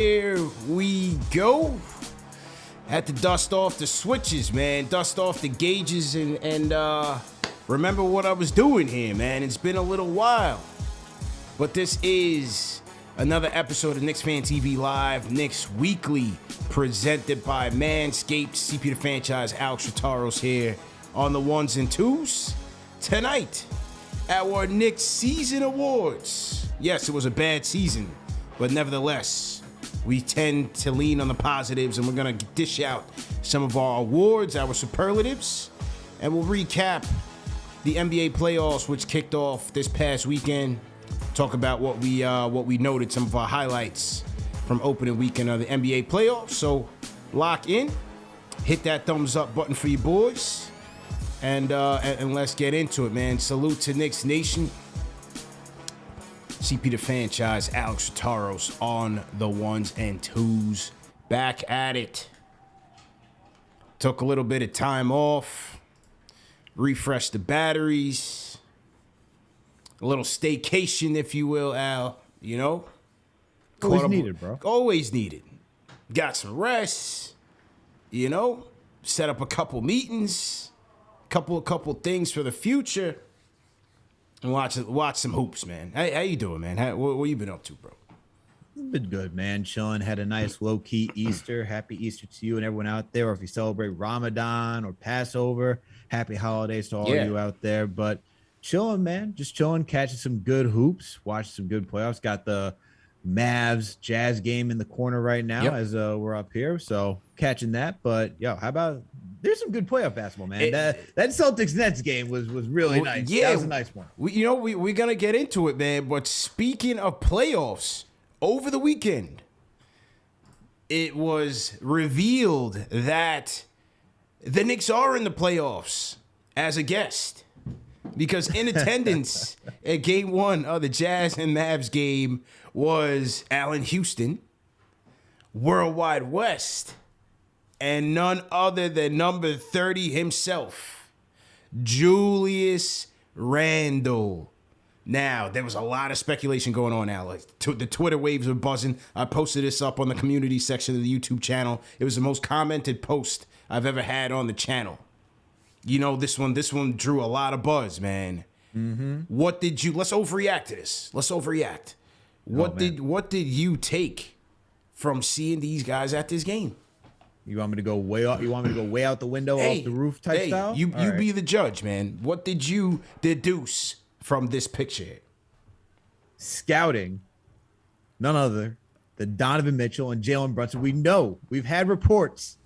Here we go. Had to dust off the switches, man. Dust off the gauges and remember what I was doing here, man. It's been a little while. But this is another episode of KnicksFanTV Live, Knicks Weekly, presented by Manscaped. CP the franchise, Alex Rotaros here on the ones and twos. Tonight, our Knicks season awards. Yes, it was a bad season, but nevertheless, we tend to lean on the positives, and we're going to dish out some of our awards, our superlatives, and we'll recap the NBA playoffs, which kicked off this past weekend. Talk about what we noted, some of our highlights from opening weekend of the NBA playoffs. So lock in, hit that thumbs up button for you boys, and let's get into it, man. Salute to Knicks Nation. CP the franchise, Alex Rotaros on the ones and twos. Back at it. Took a little bit of time off. Refreshed the batteries. A little staycation, if you will, Al. You know? Always needed, bro. Always needed. Got some rest. You know? Set up a couple meetings. Couple things for the future. And watch some hoops, man. How you doing, man? What you been up to, bro? Been good, man. Chilling. Had a nice low-key Easter. Happy Easter to you and everyone out there. Or if you celebrate Ramadan or Passover, happy holidays to all of you out there. But chilling, man. Just chilling, catching some good hoops, watching some good playoffs. Got the Mavs Jazz game in the corner right now as we're up here. So catching that. But, yo, how about... There's some good playoff basketball, man. That Celtics-Nets game was really nice. Yeah, that was a nice one. We're going to get into it, man. But speaking of playoffs, over the weekend, it was revealed that the Knicks are in the playoffs as a guest. Because in attendance at Game 1 of the Jazz and Mavs game was Allan Houston, Worldwide West, and none other than number 30 himself, Julius Randle. Now, there was a lot of speculation going on, Alex. The Twitter waves were buzzing. I posted this up on the community section of the YouTube channel. It was the most commented post I've ever had on the channel. You know, this one drew a lot of buzz, man. Mm-hmm. Let's overreact to this. Let's overreact. What did you take from seeing these guys at this game? You want me to go way out? You want me to go way out the window, off the roof type style? You be the judge, man. What did you deduce from this picture? Scouting, none other than Donovan Mitchell and Jalen Brunson. We've had reports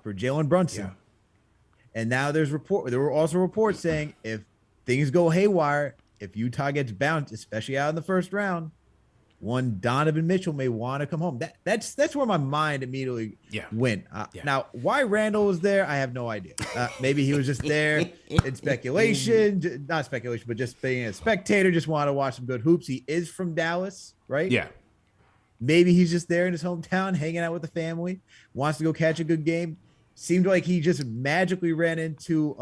for Jalen Brunson, and now there were also reports saying if things go haywire, if Utah gets bounced, especially out in the first round, one Donovan Mitchell may want to come home. That's where my mind immediately went. Now, why Randall was there, I have no idea. Maybe he was just there in speculation, not speculation, but just being a spectator, just want to watch some good hoops. He is from Dallas, right? Yeah. Maybe he's just there in his hometown, hanging out with the family, wants to go catch a good game. Seemed like he just magically ran into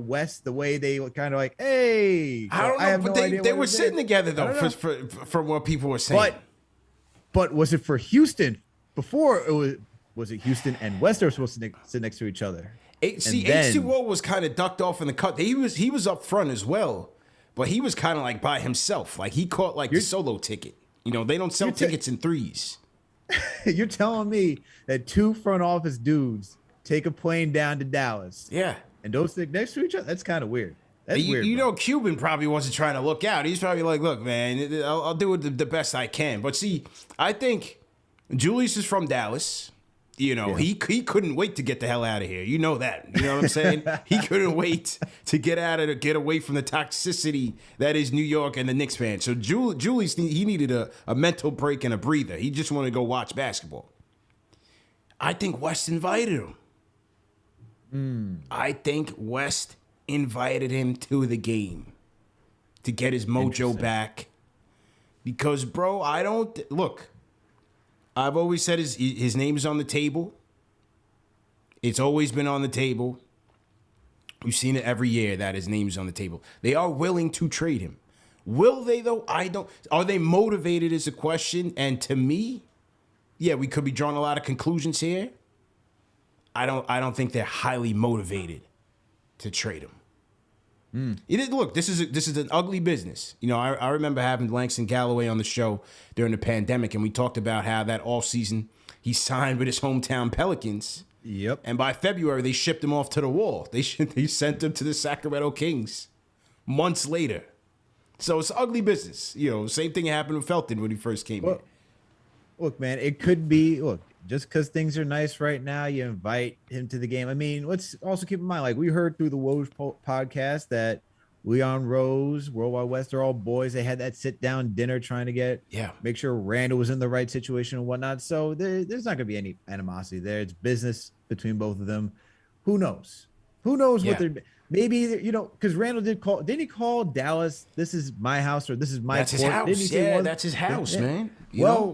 West the way they were kind of like, hey. I don't know, but they were sitting together, though, from what people were saying. But was it for Houston? Before, was it Houston and West that were supposed to sit next to each other? H2O was kind of ducked off in the cut. He was up front as well, but he was kind of like by himself. Like he caught the solo ticket. You know, they don't sell tickets in threes. You're telling me that two front office dudes take a plane down to Dallas, and don't sit next to each other? That's kind of weird. That's weird. You know, Cuban probably wasn't trying to look out. He's probably like, look, man, I'll do it the best I can. But see, I think Julius is from Dallas. You know, he couldn't wait to get the hell out of here. You know that. You know what I'm saying? He couldn't wait to get away from the toxicity that is New York and the Knicks fans. So Julius, he needed a mental break and a breather. He just wanted to go watch basketball. I think West invited him. I think West invited him to the game to get his mojo back. Because, bro, I've always said his name is on the table. It's always been on the table. We've seen it every year that his name is on the table. They are willing to trade him. Will they, though? I don't. Are they motivated is a question. And to me, yeah, we could be drawing a lot of conclusions here. I don't think they're highly motivated to trade him. Look, this is an ugly business. You know, I remember having Langston Galloway on the show during the pandemic, and we talked about how that offseason he signed with his hometown Pelicans. Yep. And by February, they shipped him off to the wall. They sent him to the Sacramento Kings months later. So it's ugly business. You know, same thing happened with Felton when he first came in. Look, man, it could be, just because things are nice right now, you invite him to the game. I mean, let's also keep in mind, like we heard through the Woj podcast that Leon Rose, Worldwide West, they're all boys. They had that sit-down dinner trying to make sure Randall was in the right situation and whatnot. So there's not going to be any animosity there. It's business between both of them. Who knows? Who knows what they're... Maybe, you know, because Randall didn't he call Dallas, this is my house or this is my That's his house. Didn't he say That's his house, man.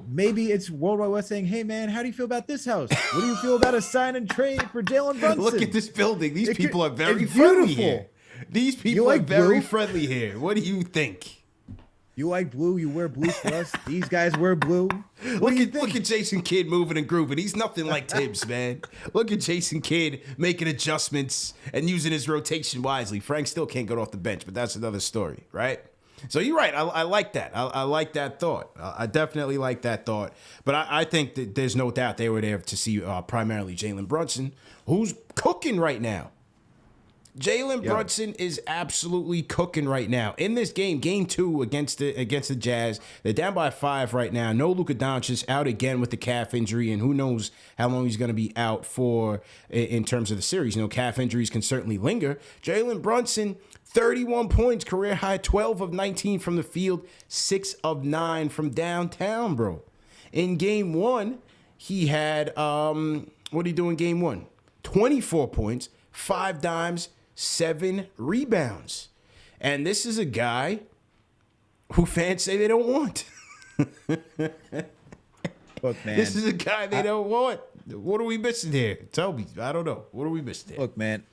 Maybe it's Worldwide West saying, hey, man, how do you feel about this house? What do you feel about a sign and trade for Jalen Brunson? Look at this building. These people are very friendly here. These people are very friendly here. What do you think? You like blue, you wear blue for us. These guys wear blue. Look at Jason Kidd moving and grooving. He's nothing like Tibbs, man. Look at Jason Kidd making adjustments and using his rotation wisely. Frank still can't get off the bench, but that's another story, right? So you're right. I like that. I like that thought. I definitely like that thought. But I think that there's no doubt they were there to see primarily Jalen Brunson, who's cooking right now. Jalen Brunson is absolutely cooking right now. In this game 2 against the Jazz, they're down by 5 right now. No Luka Doncic, out again with the calf injury, and who knows how long he's going to be out for in terms of the series. You know, calf injuries can certainly linger. Jalen Brunson, 31 points, career high, 12 of 19 from the field, 6 of 9 from downtown, bro. In game 1, he had, what did he do in game 1? 24 points, 5 dimes, 7 rebounds. And this is a guy who fans say they don't want. Look, man. This is a guy they don't want. What are we missing here? Tell me. I don't know. What are we missing here? Look, man.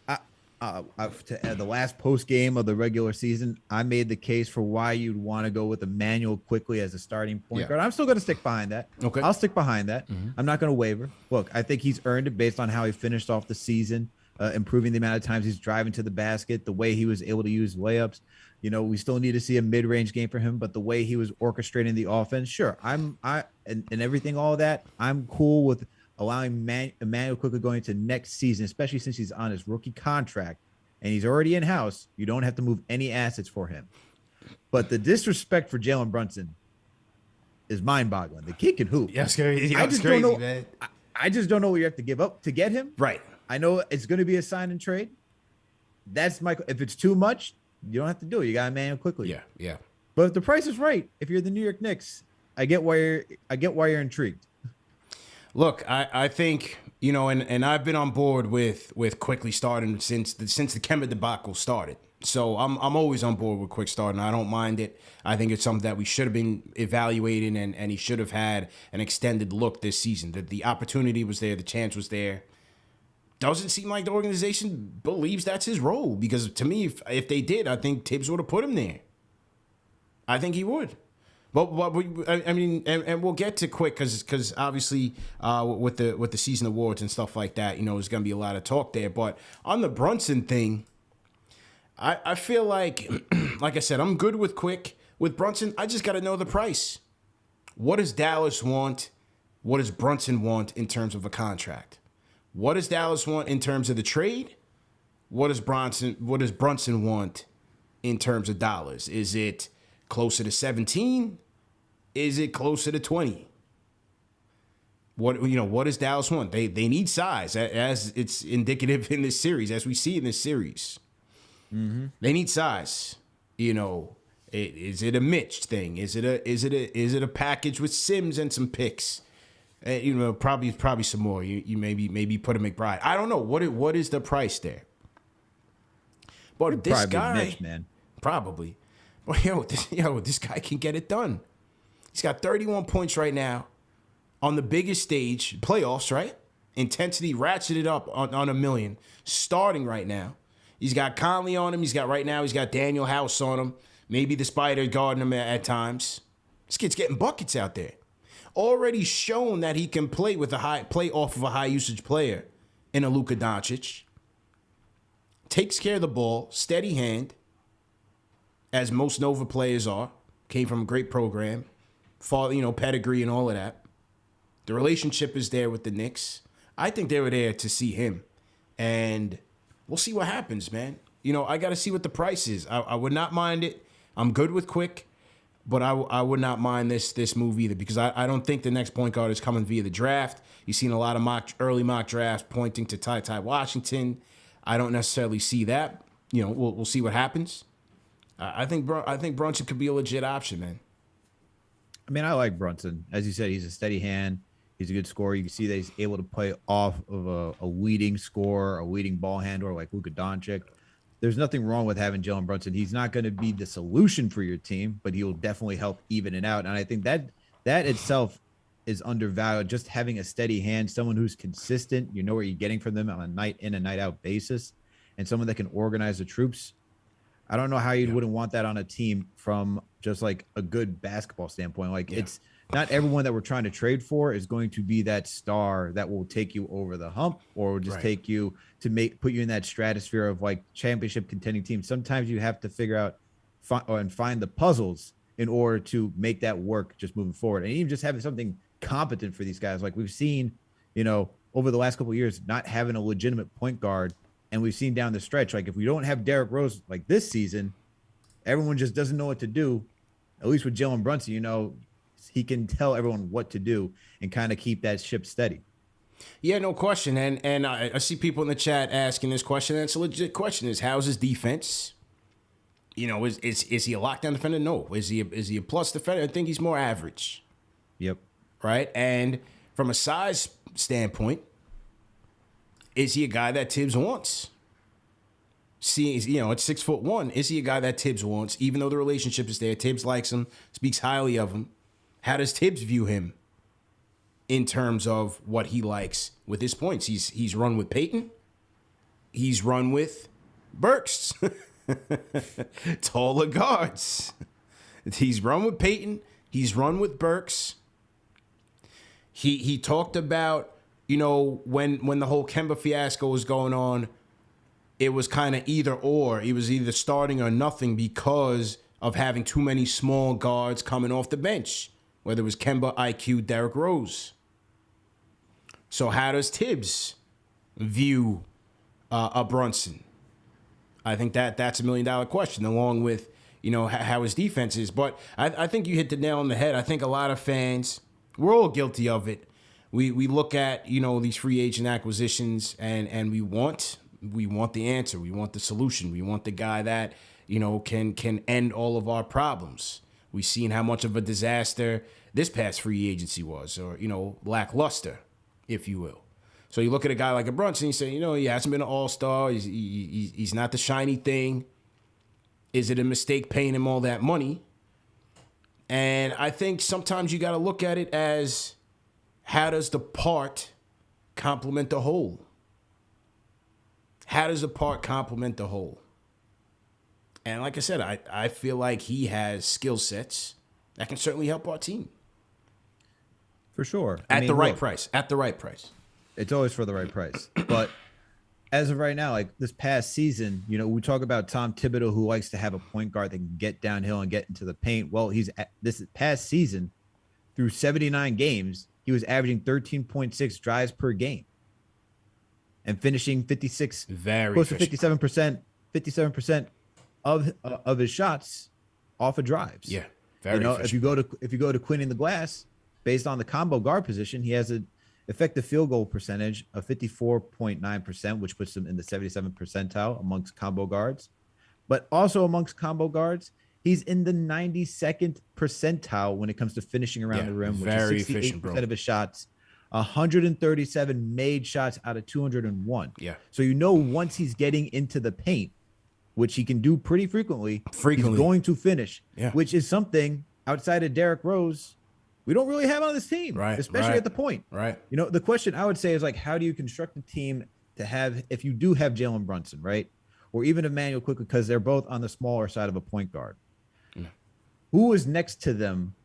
The last post game of the regular season, I made the case for why you'd want to go with Emmanuel quickly as a starting point guard. I'm still going to stick behind that. Okay. I'll stick behind that. I'm not going to waver. Look, I think he's earned it based on how he finished off the season. Improving the amount of times he's driving to the basket, the way he was able to use layups. You know, we still need to see a mid-range game for him, but the way he was orchestrating the offense, sure. And everything, all that, I'm cool with allowing Emmanuel quickly going into next season, especially since he's on his rookie contract and he's already in-house. You don't have to move any assets for him. But the disrespect for Jalen Brunson is mind-boggling. The kid can hoop. Yeah, it's crazy. Man. I just don't know what you have to give up to get him. Right. I know it's going to be a sign and trade. That's if it's too much, you don't have to do it. You got to man quickly. Yeah. But if the price is right, if you're the New York Knicks, I get why you're intrigued. Look, I think, you know, and I've been on board with quickly starting since the Kemba debacle started. So I'm always on board with quick starting. I don't mind it. I think it's something that we should have been evaluating, and he should have had an extended look this season. The opportunity was there, the chance was there. Doesn't seem like the organization believes that's his role, because to me, if they did, I think Tibbs would have put him there. I think he would. But I mean, and we'll get to quick because obviously with the season awards and stuff like that, you know, there's going to be a lot of talk there. But on the Brunson thing, I feel like I said, I'm good with quick. With Brunson, I just got to know the price. What does Dallas want? What does Brunson want in terms of a contract? What does Dallas want in terms of the trade? What does Brunson want in terms of dollars? Is it closer to 17? Is it closer to 20? What does Dallas want? They need size, as it's indicative in this series, as we see in this series. Mm-hmm. They need size. You know, is it a Mitch thing? Is it a package with Sims and some picks? You know, probably some more. You maybe put a McBride. I don't know what is the price there. But this guy, Mitch, man. Probably. But this guy can get it done. He's got 31 points right now on the biggest stage, playoffs, right? Intensity ratcheted up on a million, starting right now. He's got Conley on him. He's got Daniel House on him. Maybe the Spider guarding him at times. This kid's getting buckets out there. already shown that he can play off of a high usage player in a Luka Doncic. Takes care of the ball, steady hand, as most Nova players are. Came from a great program, pedigree and all of that. The relationship is there with the Knicks. I think they were there to see him, and we'll see what happens, man. I got to see what the price is. I would not mind it. I'm good with quick, but I would not mind this move either, because I don't think the next point guard is coming via the draft. You've seen a lot of early mock drafts pointing to Ty Washington. I don't necessarily see that. We'll see what happens. I think Brunson could be a legit option, man. I mean, I like Brunson. As you said, he's a steady hand. He's a good scorer. You can see that he's able to play off of a leading scorer, a leading ball handler like Luka Doncic. There's nothing wrong with having Jalen Brunson. He's not going to be the solution for your team, but he will definitely help even it out. And I think that itself is undervalued. Just having a steady hand, someone who's consistent, you know what you're getting from them on a night in and night out basis, and someone that can organize the troops. I don't know how you wouldn't want that on a team from just like a good basketball standpoint. Like it's not everyone that we're trying to trade for is going to be that star that will take you over the hump or just take you to put you in that stratosphere of like championship contending teams. Sometimes you have to figure out and find the puzzles in order to make that work just moving forward. And even just having something competent for these guys. Like we've seen, over the last couple of years, not having a legitimate point guard. And we've seen down the stretch, like if we don't have Derrick Rose like this season, everyone just doesn't know what to do. At least with Jalen Brunson, he can tell everyone what to do and kind of keep that ship steady. Yeah, no question. And I see people in the chat asking this question. And it's a legit question: is how's his defense? Is he a lockdown defender? No. Is he a plus defender? I think he's more average. Yep. Right. And from a size standpoint, is he a guy that Tibbs wants? See, at 6'1", is he a guy that Tibbs wants? Even though the relationship is there, Tibbs likes him, speaks highly of him. How does Tibbs view him in terms of what he likes with his points? He's run with Peyton. He's run with Burks. Taller guards. He's run with Peyton. He's run with Burks. He talked about, when the whole Kemba fiasco was going on, it was kind of either or. It was either starting or nothing because of having too many small guards coming off the bench, whether it was Kemba, IQ, Derrick Rose. So how does Tibbs view a Brunson? I think that's $1 million question, along with, how his defense is. But I think you hit the nail on the head. I think a lot of fans, we're all guilty of it. We look at, these free agent acquisitions and we want the answer. We want the solution. We want the guy that, can end all of our problems. We've seen how much of a disaster this past free agency was, or, lackluster, if you will. So you look at a guy like a Brunson, you say, he hasn't been an all-star. He's not the shiny thing. Is it a mistake paying him all that money? And I think sometimes you got to look at it as, how does the part complement the whole? How does the part complement the whole? And like I said, I feel like he has skill sets that can certainly help our team. For sure. At the right price. It's always for the right price. But as of right now, like this past season, we talk about Tom Thibodeau, who likes to have a point guard that can get downhill and get into the paint. Well, this past season, through 79 games, he was averaging 13.6 drives per game and finishing 56, close to 57% of his shots off of drives. Yeah, very efficient. If you go to Quinn in the glass, based on the combo guard position, he has an effective field goal percentage of 54.9%, which puts him in the 77th percentile amongst combo guards. But also amongst combo guards, he's in the 92nd percentile when it comes to finishing around the rim, which is 68% of his shots, 137 made shots out of 201. Yeah. So once he's getting into the paint, which he can do pretty frequently, he's going to finish, which is something outside of Derrick Rose we don't really have on this team, especially at the point. Right. The question I would say is, like, how do you construct a team to have, if you do have Jalen Brunson, right, or even Emmanuel Quickly, because they're both on the smaller side of a point guard. Who is next to them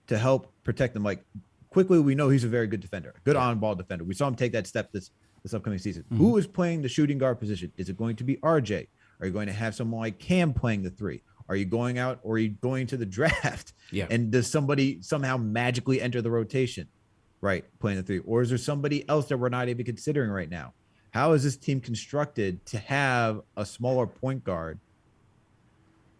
to help protect them? Like, quickly we know he's a very good defender, good on-ball defender. We saw him take that step this upcoming season. Mm-hmm. Who is playing the shooting guard position? Is it going to be RJ? Are you going to have someone like Cam playing the 3? Are you going out, or are you going to the draft? Yeah. And does somebody somehow magically enter the rotation, right, playing the 3? Or is there somebody else that we're not even considering right now? How is this team constructed to have a smaller point guard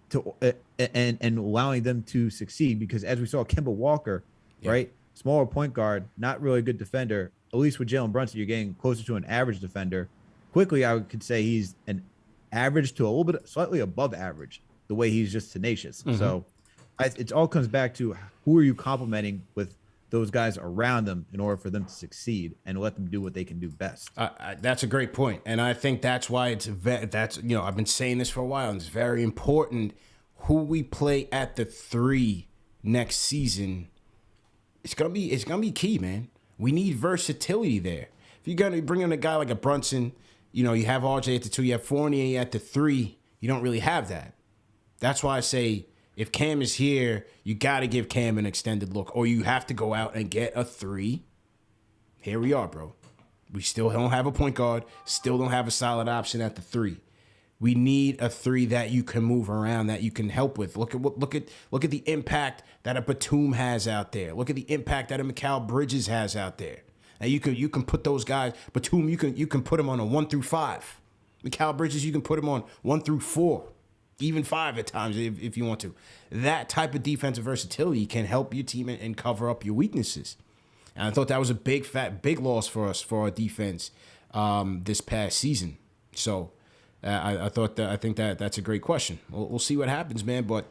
to and allowing them to succeed? Because as we saw, Kemba Walker, right, smaller point guard, not really a good defender. At least with Jalen Brunson, you're getting closer to an average defender. Quickly, I could say he's an average to a little bit slightly above average, the way he's just tenacious. Mm-hmm. So it all comes back to who are you complimenting with those guys around them in order for them to succeed and let them do what they can do best. That's a great point. And I think that's why I've been saying this for a while, and it's very important who we play at the 3 next season. It's gonna be key, man. We need versatility there. If you're gonna bring in a guy like a Brunson, you have RJ at the 2, you have Fournier at the 3. You don't really have that. That's why I say if Cam is here, you got to give Cam an extended look, or you have to go out and get a 3. Here we are, bro. We still don't have a point guard, still don't have a solid option at the 3. We need a 3 that you can move around, that you can help with. Look at the impact that a Batum has out there. Look at the impact that a Mikal Bridges has out there. Now you can put those guys. Batum, you can put him on a 1 through 5. Mikal Bridges, you can put him on 1 through 4. Even 5 at times if you want to. That type of defensive versatility can help your team and cover up your weaknesses. And I thought that was a big loss for us, for our defense this past season. So I think that's a great question. We'll see what happens, man. But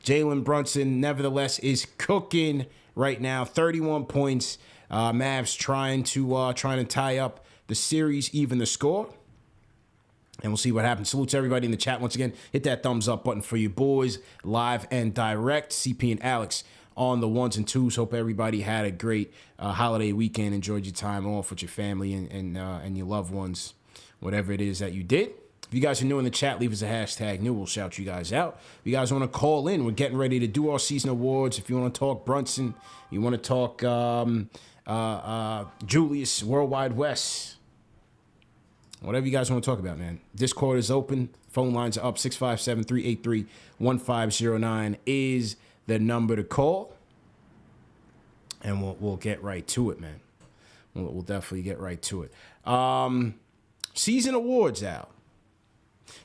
Jalen Brunson, nevertheless, is cooking right now. 31 points. Mavs trying to tie up the series, even the score. And we'll see what happens. Salute to everybody in the chat. Once again, hit that thumbs up button for you boys, live and direct. CP and Alex on the 1s and 2s. Hope everybody had a great holiday weekend. Enjoyed your time off with your family and your loved ones, whatever it is that you did. If you guys are new in the chat, leave us a hashtag new. We'll shout you guys out. If you guys want to call in, we're getting ready to do our season awards. If you want to talk Brunson, you want to talk Julius, Worldwide West, whatever you guys want to talk about, man. Discord is open. Phone lines are up. 657-383-1509 is the number to call. And we'll get right to it, man. We'll definitely get right to it. Season awards out.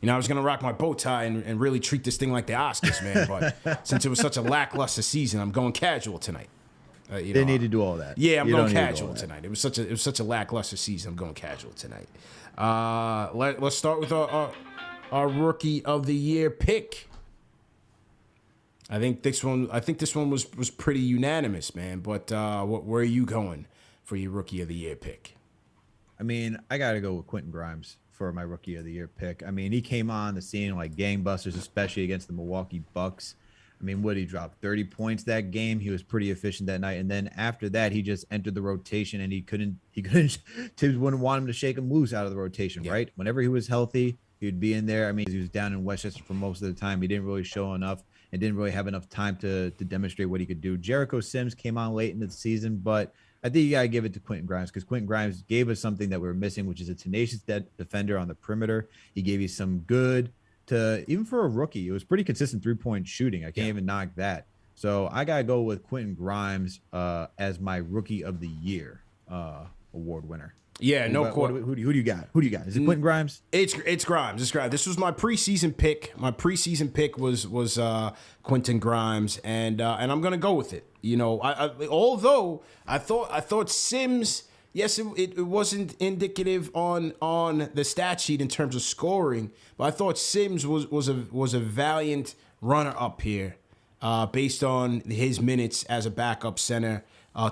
I was going to rock my bow tie and really treat this thing like the Oscars, man. But since it was such a lackluster season, I'm going casual tonight. They need to do all that. Yeah, I'm going casual tonight. It was such a lackluster season. I'm going casual tonight. Let's start with our rookie of the year pick. I think this one was pretty unanimous, man. But where are you going for your rookie of the year pick? I mean, I got to go with Quentin Grimes for my rookie of the year pick. I mean, he came on the scene like gangbusters, especially against the Milwaukee Bucks. I mean, what, he dropped 30 points that game. He was pretty efficient that night. And then after that, he just entered the rotation, and he couldn't Tibbs wouldn't want him to shake him loose out of the rotation, right? Whenever he was healthy, he'd be in there. I mean, he was down in Westchester for most of the time. He didn't really show enough and didn't really have enough time to demonstrate what he could do. Jericho Sims came on late in the season, but I think you got to give it to Quentin Grimes, because Quentin Grimes gave us something that we were missing, which is a tenacious defender on the perimeter. He gave you some good, even for a rookie, it was pretty consistent 3-point shooting. I can't even knock that. So I got to go with Quentin Grimes as my rookie of the year award winner. Yeah, who do you got? Who do you got? Is it Quentin Grimes? It's Grimes. It's Grimes. This was my preseason pick. My preseason pick was Quentin Grimes, and I'm gonna go with it. Although I thought Sims, yes, it wasn't indicative on the stat sheet in terms of scoring, but I thought Sims was a valiant runner up here, based on his minutes as a backup center.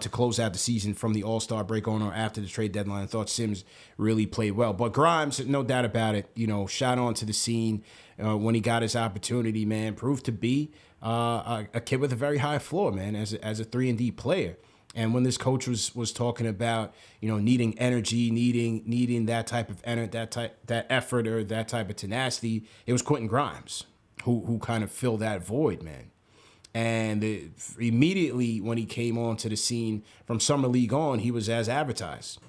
To close out the season from the All-Star break on or after the trade deadline. I thought Sims really played well. But Grimes, no doubt about it, shot onto the scene when he got his opportunity, man. Proved to be a kid with a very high floor, man, as a 3-and-D player. And when this coach was talking about, needing energy, needing that type of that effort or that type of tenacity, it was Quentin Grimes who kind of filled that void, man. And immediately when he came onto the scene from Summer League on, he was as advertised.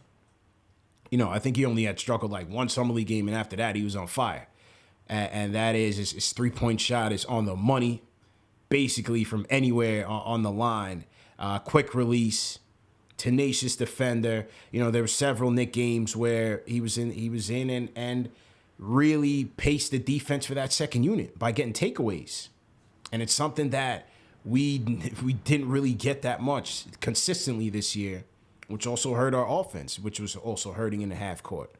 You know, I think he only had struggled like one Summer League game, and after that, he was on fire. And that is his three-point shot is on the money, basically from anywhere on the line. Quick release, tenacious defender. You know, there were several Knick games where he was in and really paced the defense for that second unit by getting takeaways. And it's something that we didn't really get that much consistently this year, which also hurt our offense, which was also hurting in the half court.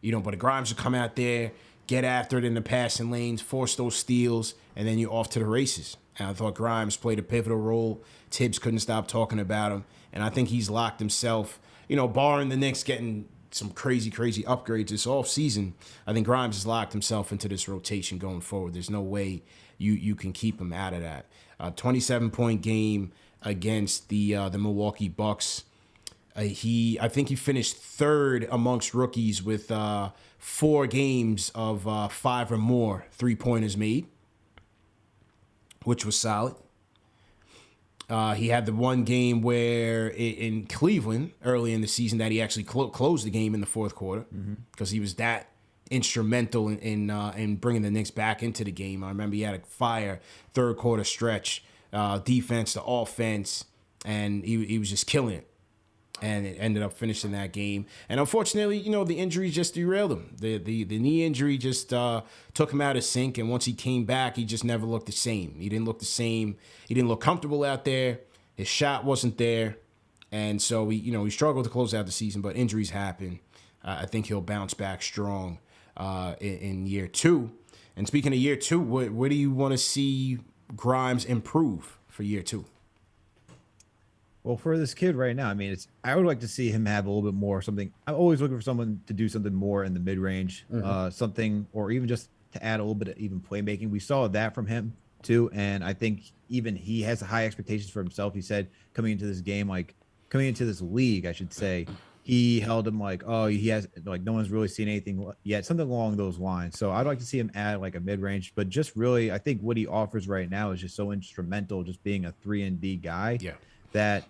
You know, but Grimes would come out there, get after it in the passing lanes, force those steals, and then you're off to the races. And I thought Grimes played a pivotal role. Tibbs couldn't stop talking about him. And I think he's locked himself, you know, barring the Knicks getting some crazy upgrades this offseason. I think Grimes has locked himself into this rotation going forward. There's no way you can keep him out of that. 27-point game against the Milwaukee Bucks. I think he finished third amongst rookies with 4 games of 5 or more three-pointers made, which was solid. He had the one game where in Cleveland early in the season that he actually closed the game in the fourth quarter because he was that instrumental in bringing the Knicks back into the game. I remember he had a fire third quarter stretch, defense to offense, and he was just killing it. And it ended up finishing that game. And unfortunately, you know, the injury just derailed him. The knee injury just took him out of sync. And once he came back, he just never looked the same. He didn't look the same. He didn't look comfortable out there. His shot wasn't there. And so, he struggled to close out the season, but injuries happen. I think he'll bounce back strong in year 2. And speaking of year 2, where do you want to see Grimes improve for year 2? Well, for this kid right now, I mean, I would like to see him have a little bit more something. I'm always looking for someone to do something more in the mid-range, something, or even just to add a little bit of even playmaking. We saw that from him too, and I think even he has high expectations for himself. He said coming into this league, I should say, he held him like, oh, he has like no one's really seen anything yet, something along those lines. So I'd like to see him add like a mid-range, but just really, I think what he offers right now is just so instrumental, just being a 3-and-D guy. Yeah, that.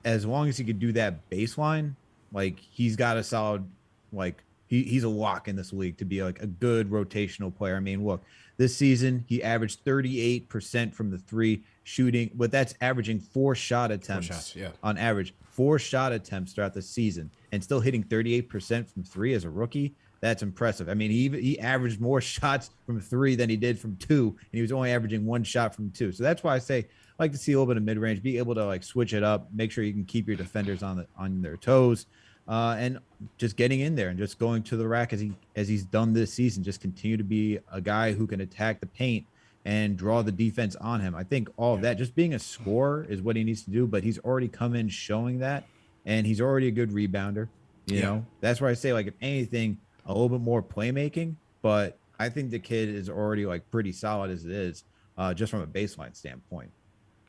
As long as he could do that baseline, like he's got a solid, like he's a lock in this league to be like a good rotational player. I mean, look, this season he averaged 38% from the 3 shooting, but that's averaging 4 shot attempts on average, 4 shot attempts throughout the season, and still hitting 38% from 3 as a rookie. That's impressive. I mean, he averaged more shots from 3 than he did from 2, and he was only averaging 1 shot from 2. So that's why I say I like to see a little bit of mid-range, be able to like switch it up, make sure you can keep your defenders on their toes, and just getting in there and just going to the rack as he's done this season. Just continue to be a guy who can attack the paint and draw the defense on him. I think all of that, just being a scorer is what he needs to do, but he's already come in showing that, and he's already a good rebounder. You know, that's where I say, like, if anything, a little bit more playmaking, but I think the kid is already like pretty solid as it is, just from a baseline standpoint.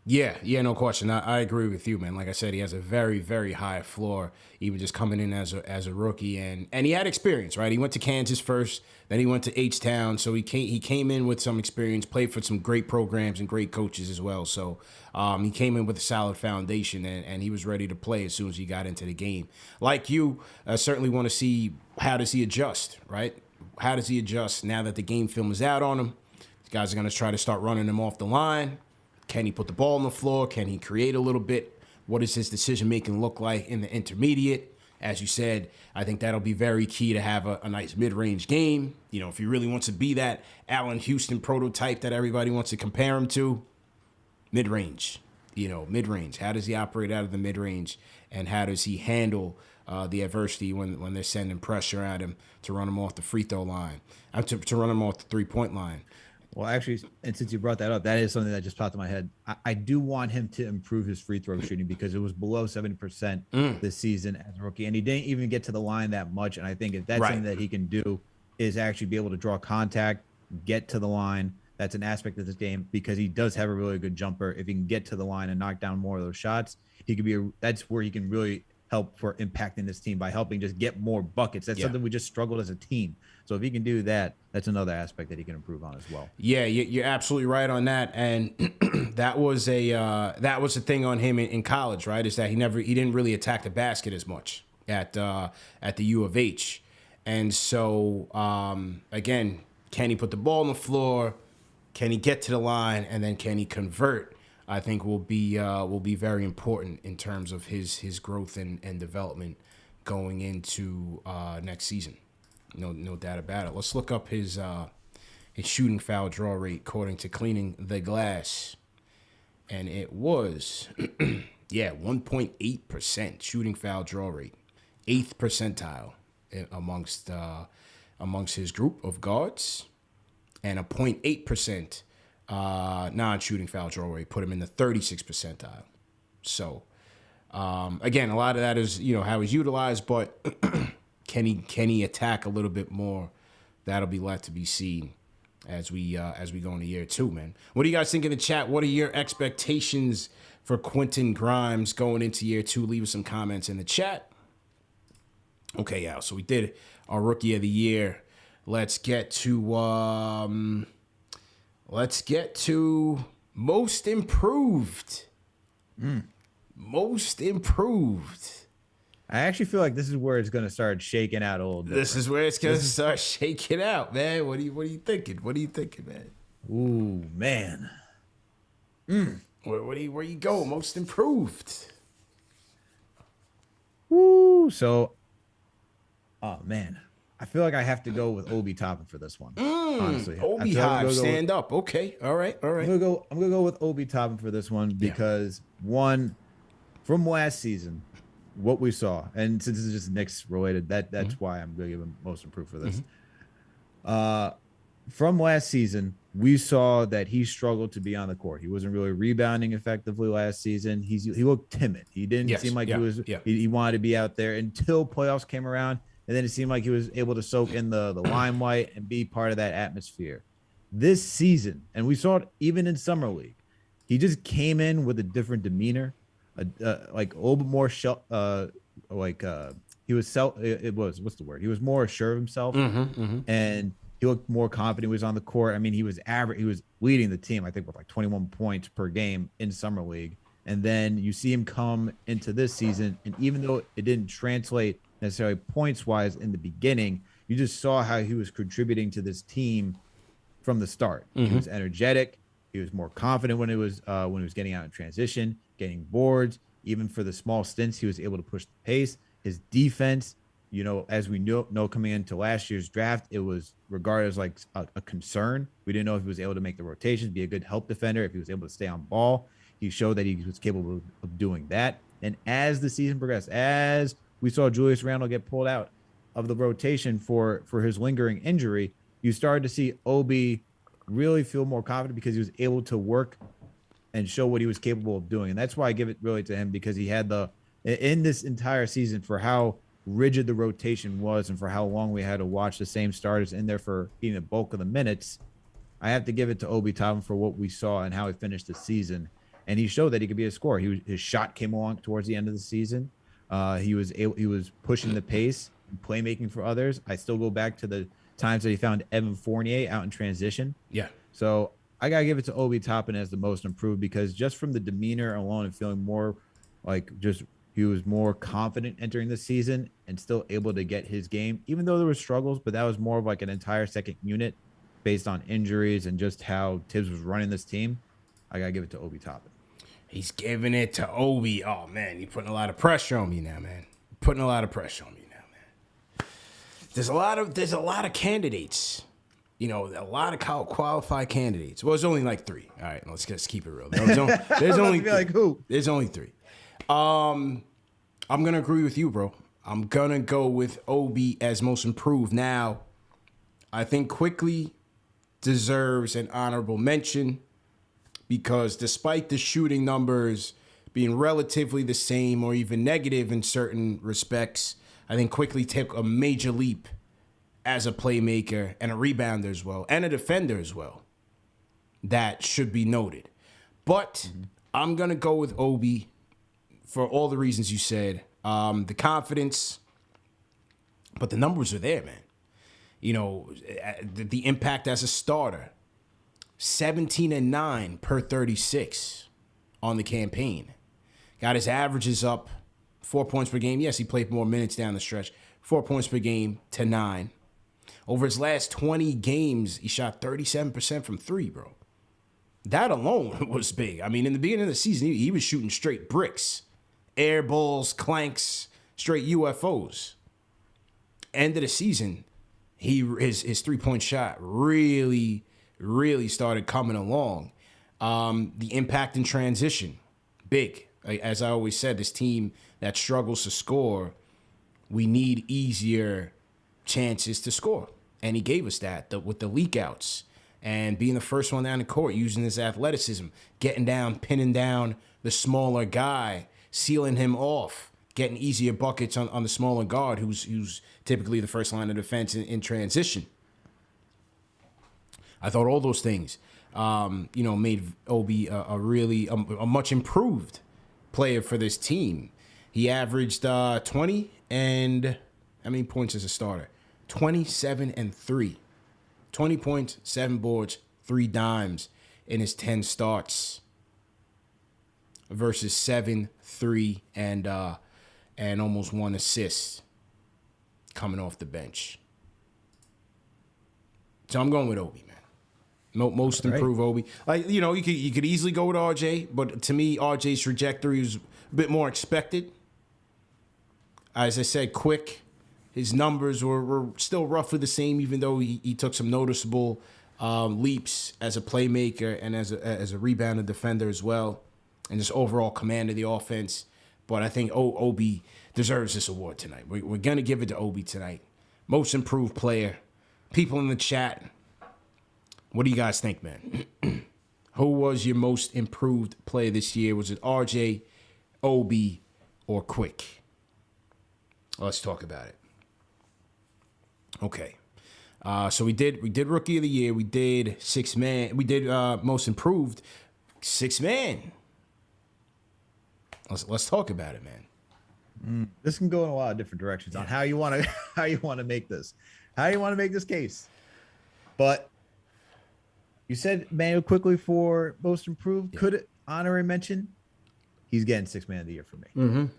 Yeah, no question. I agree with you, man. Like I said, he has a very, very high floor, even just coming in as a rookie, and he had experience, right? He went to Kansas first, then he went to H-Town, so he came in with some experience, played for some great programs and great coaches as well. So he came in with a solid foundation, and he was ready to play as soon as he got into the game. Like you, I certainly want to see how does he adjust, right? How does he adjust now that the game film is out on him? These guys are going to try to start running him off the line. Can he put the ball on the floor? Can he create a little bit? What does his decision-making look like in the intermediate? As you said, I think that'll be very key to have a nice mid-range game. You know, if he really wants to be that Allan Houston prototype that everybody wants to compare him to, mid-range. Mid-range. How does he operate out of the mid-range? And how does he handle the adversity when they're sending pressure at him to run him off the free throw line, to run him off the three-point line? Well, actually, and since you brought that up, that is something that just popped in my head. I do want him to improve his free throw shooting because it was below 70% this season as a rookie, and he didn't even get to the line that much. And I think if that's something that he can do is actually be able to draw contact, get to the line. That's an aspect of this game because he does have a really good jumper. If he can get to the line and knock down more of those shots, he could be. That's where he can really help for impacting this team by helping just get more buckets. That's something we just struggled as a team. So if he can do that, that's another aspect that he can improve on as well. Yeah, you're absolutely right on that. And that was a thing on him in college, right? Is that he didn't really attack the basket as much at the U of H. And so again, can he put the ball on the floor? Can he get to the line? And then can he convert? I think will be very important in terms of his growth and development going into next season. No doubt about it. Let's look up his shooting foul draw rate according to Cleaning the Glass, and it was 1.8% shooting foul draw rate, 8th percentile amongst his group of guards, and a 0.8% non-shooting foul draw rate put him in the 36th percentile. So again, a lot of that is how he's utilized, but can he attack a little bit more? That'll be left to be seen as we go into year 2, man. What do you guys think in the chat? What are your expectations for Quentin Grimes going into year 2? Leave us some comments in the chat. Okay, Al. So we did our Rookie of the Year. Let's get to Most Improved. Most Improved. I actually feel like this is where it's going to start shaking out a little bit. This is where it's going to start shaking out, man. What are you thinking? What are you thinking, man? Ooh, man. Where you go? Most Improved. Woo. So, oh man, I feel like I have to go with Obi Toppin for this one. Honestly, Obi Hive, stand up. Okay, all right. I'm gonna go with Obi Toppin for this one because one, from last season, what we saw, and since this is just Knicks related, that's why I'm gonna give him Most Improved for this. From last season, we saw that he struggled to be on the court. He wasn't really rebounding effectively last season. He looked timid. He didn't seem like he wanted to be out there until playoffs came around, and then it seemed like he was able to soak in the limelight and be part of that atmosphere. This season, and we saw it even in Summer League, he just came in with a different demeanor, like a little bit more he was what's the word? He was more assured of himself, and he looked more confident. He was on the court. I mean, he was leading the team, I think, with like 21 points per game in Summer League. And then you see him come into this season, and even though it didn't translate necessarily points-wise in the beginning, you just saw how he was contributing to this team from the start. He was energetic. He was more confident when he was getting out in transition, getting boards. Even for the small stints, he was able to push the pace. His defense, as we know coming into last year's draft, it was regarded as like a concern. We didn't know if he was able to make the rotations, be a good help defender, if he was able to stay on ball. He showed that he was capable of doing that. And as the season progressed, as we saw Julius Randle get pulled out of the rotation for his lingering injury, you started to see Obi really feel more confident because he was able to work and show what he was capable of doing. And that's why I give it really to him, because he had in this entire season, for how rigid the rotation was and for how long we had to watch the same starters in there for being the bulk of the minutes, I have to give it to Obi Toppin for what we saw and how he finished the season. And he showed that he could be a scorer. His shot came along towards the end of the season. He was pushing the pace and playmaking for others. I still go back to the times that he found Evan Fournier out in transition. Yeah. So I gotta give it to Obi Toppin as the Most Improved, because just from the demeanor alone and feeling more like he was more confident entering the season and still able to get his game, even though there were struggles, but that was more of like an entire second unit based on injuries and just how Tibbs was running this team. I gotta give it to Obi Toppin. He's giving it to Obi. Oh man, you're putting a lot of pressure on me now, man. Putting a lot of pressure on me now, man. There's a lot of candidates. A lot of qualified candidates. Well, there's only like 3. All right, let's just keep it real. There's only 3. Like who? There's only 3. I'm gonna agree with you, bro. I'm gonna go with Obi as Most Improved. Now, I think Quickly deserves an honorable mention, because despite the shooting numbers being relatively the same or even negative in certain respects, I think Quickly took a major leap as a playmaker and a rebounder as well, and a defender as well. That should be noted. But I'm going to go with Obi for all the reasons you said. the confidence, but the numbers are there, man. You know, the impact as a starter, 17-9 per 36 on the campaign. Got his averages up 4 points per game. Yes, he played more minutes down the stretch. 4 points per game to 9. Over his last 20 games, he shot 37% from 3, bro. That alone was big. I mean, in the beginning of the season, he was shooting straight bricks, air balls, clanks, straight UFOs. End of the season, his 3-point shot really started coming along. The impact in transition, big. As I always said, this team that struggles to score, we need easier chances to score. And he gave us that with the leak outs and being the first one down the court, using his athleticism, getting down, pinning down the smaller guy, sealing him off, getting easier buckets on the smaller guard who's typically the first line of defense in transition. I thought all those things, made Obi a much improved player for this team. He averaged 20 and how many points as a starter? 27 and 3. 20 points, 7 boards, 3 dimes in his 10 starts versus 7, 3, and almost 1 assist coming off the bench. So I'm going with Obi, man. Most improved Obi. Like, you could easily go with RJ, but to me, RJ's trajectory was a bit more expected. As I said, quick. His numbers were still roughly the same, even though he took some noticeable leaps as a playmaker and as a rebounding defender as well, and just overall command of the offense. But I think Obi deserves this award tonight. We're going to give it to Obi tonight. Most improved player. People in the chat, what do you guys think, man? Who was your most improved player this year? Was it RJ, Obi, or Quick? Let's talk about it. Okay. So we did Rookie of the Year. We did Sixth Man. We did Most Improved. Sixth Man. Let's talk about it, man. This can go in a lot of different directions on how you want to make this. How you want to make this case. But you said Manuel quickly for Most Improved. Yeah. Could it honorary mention? He's getting Sixth Man of the Year for me.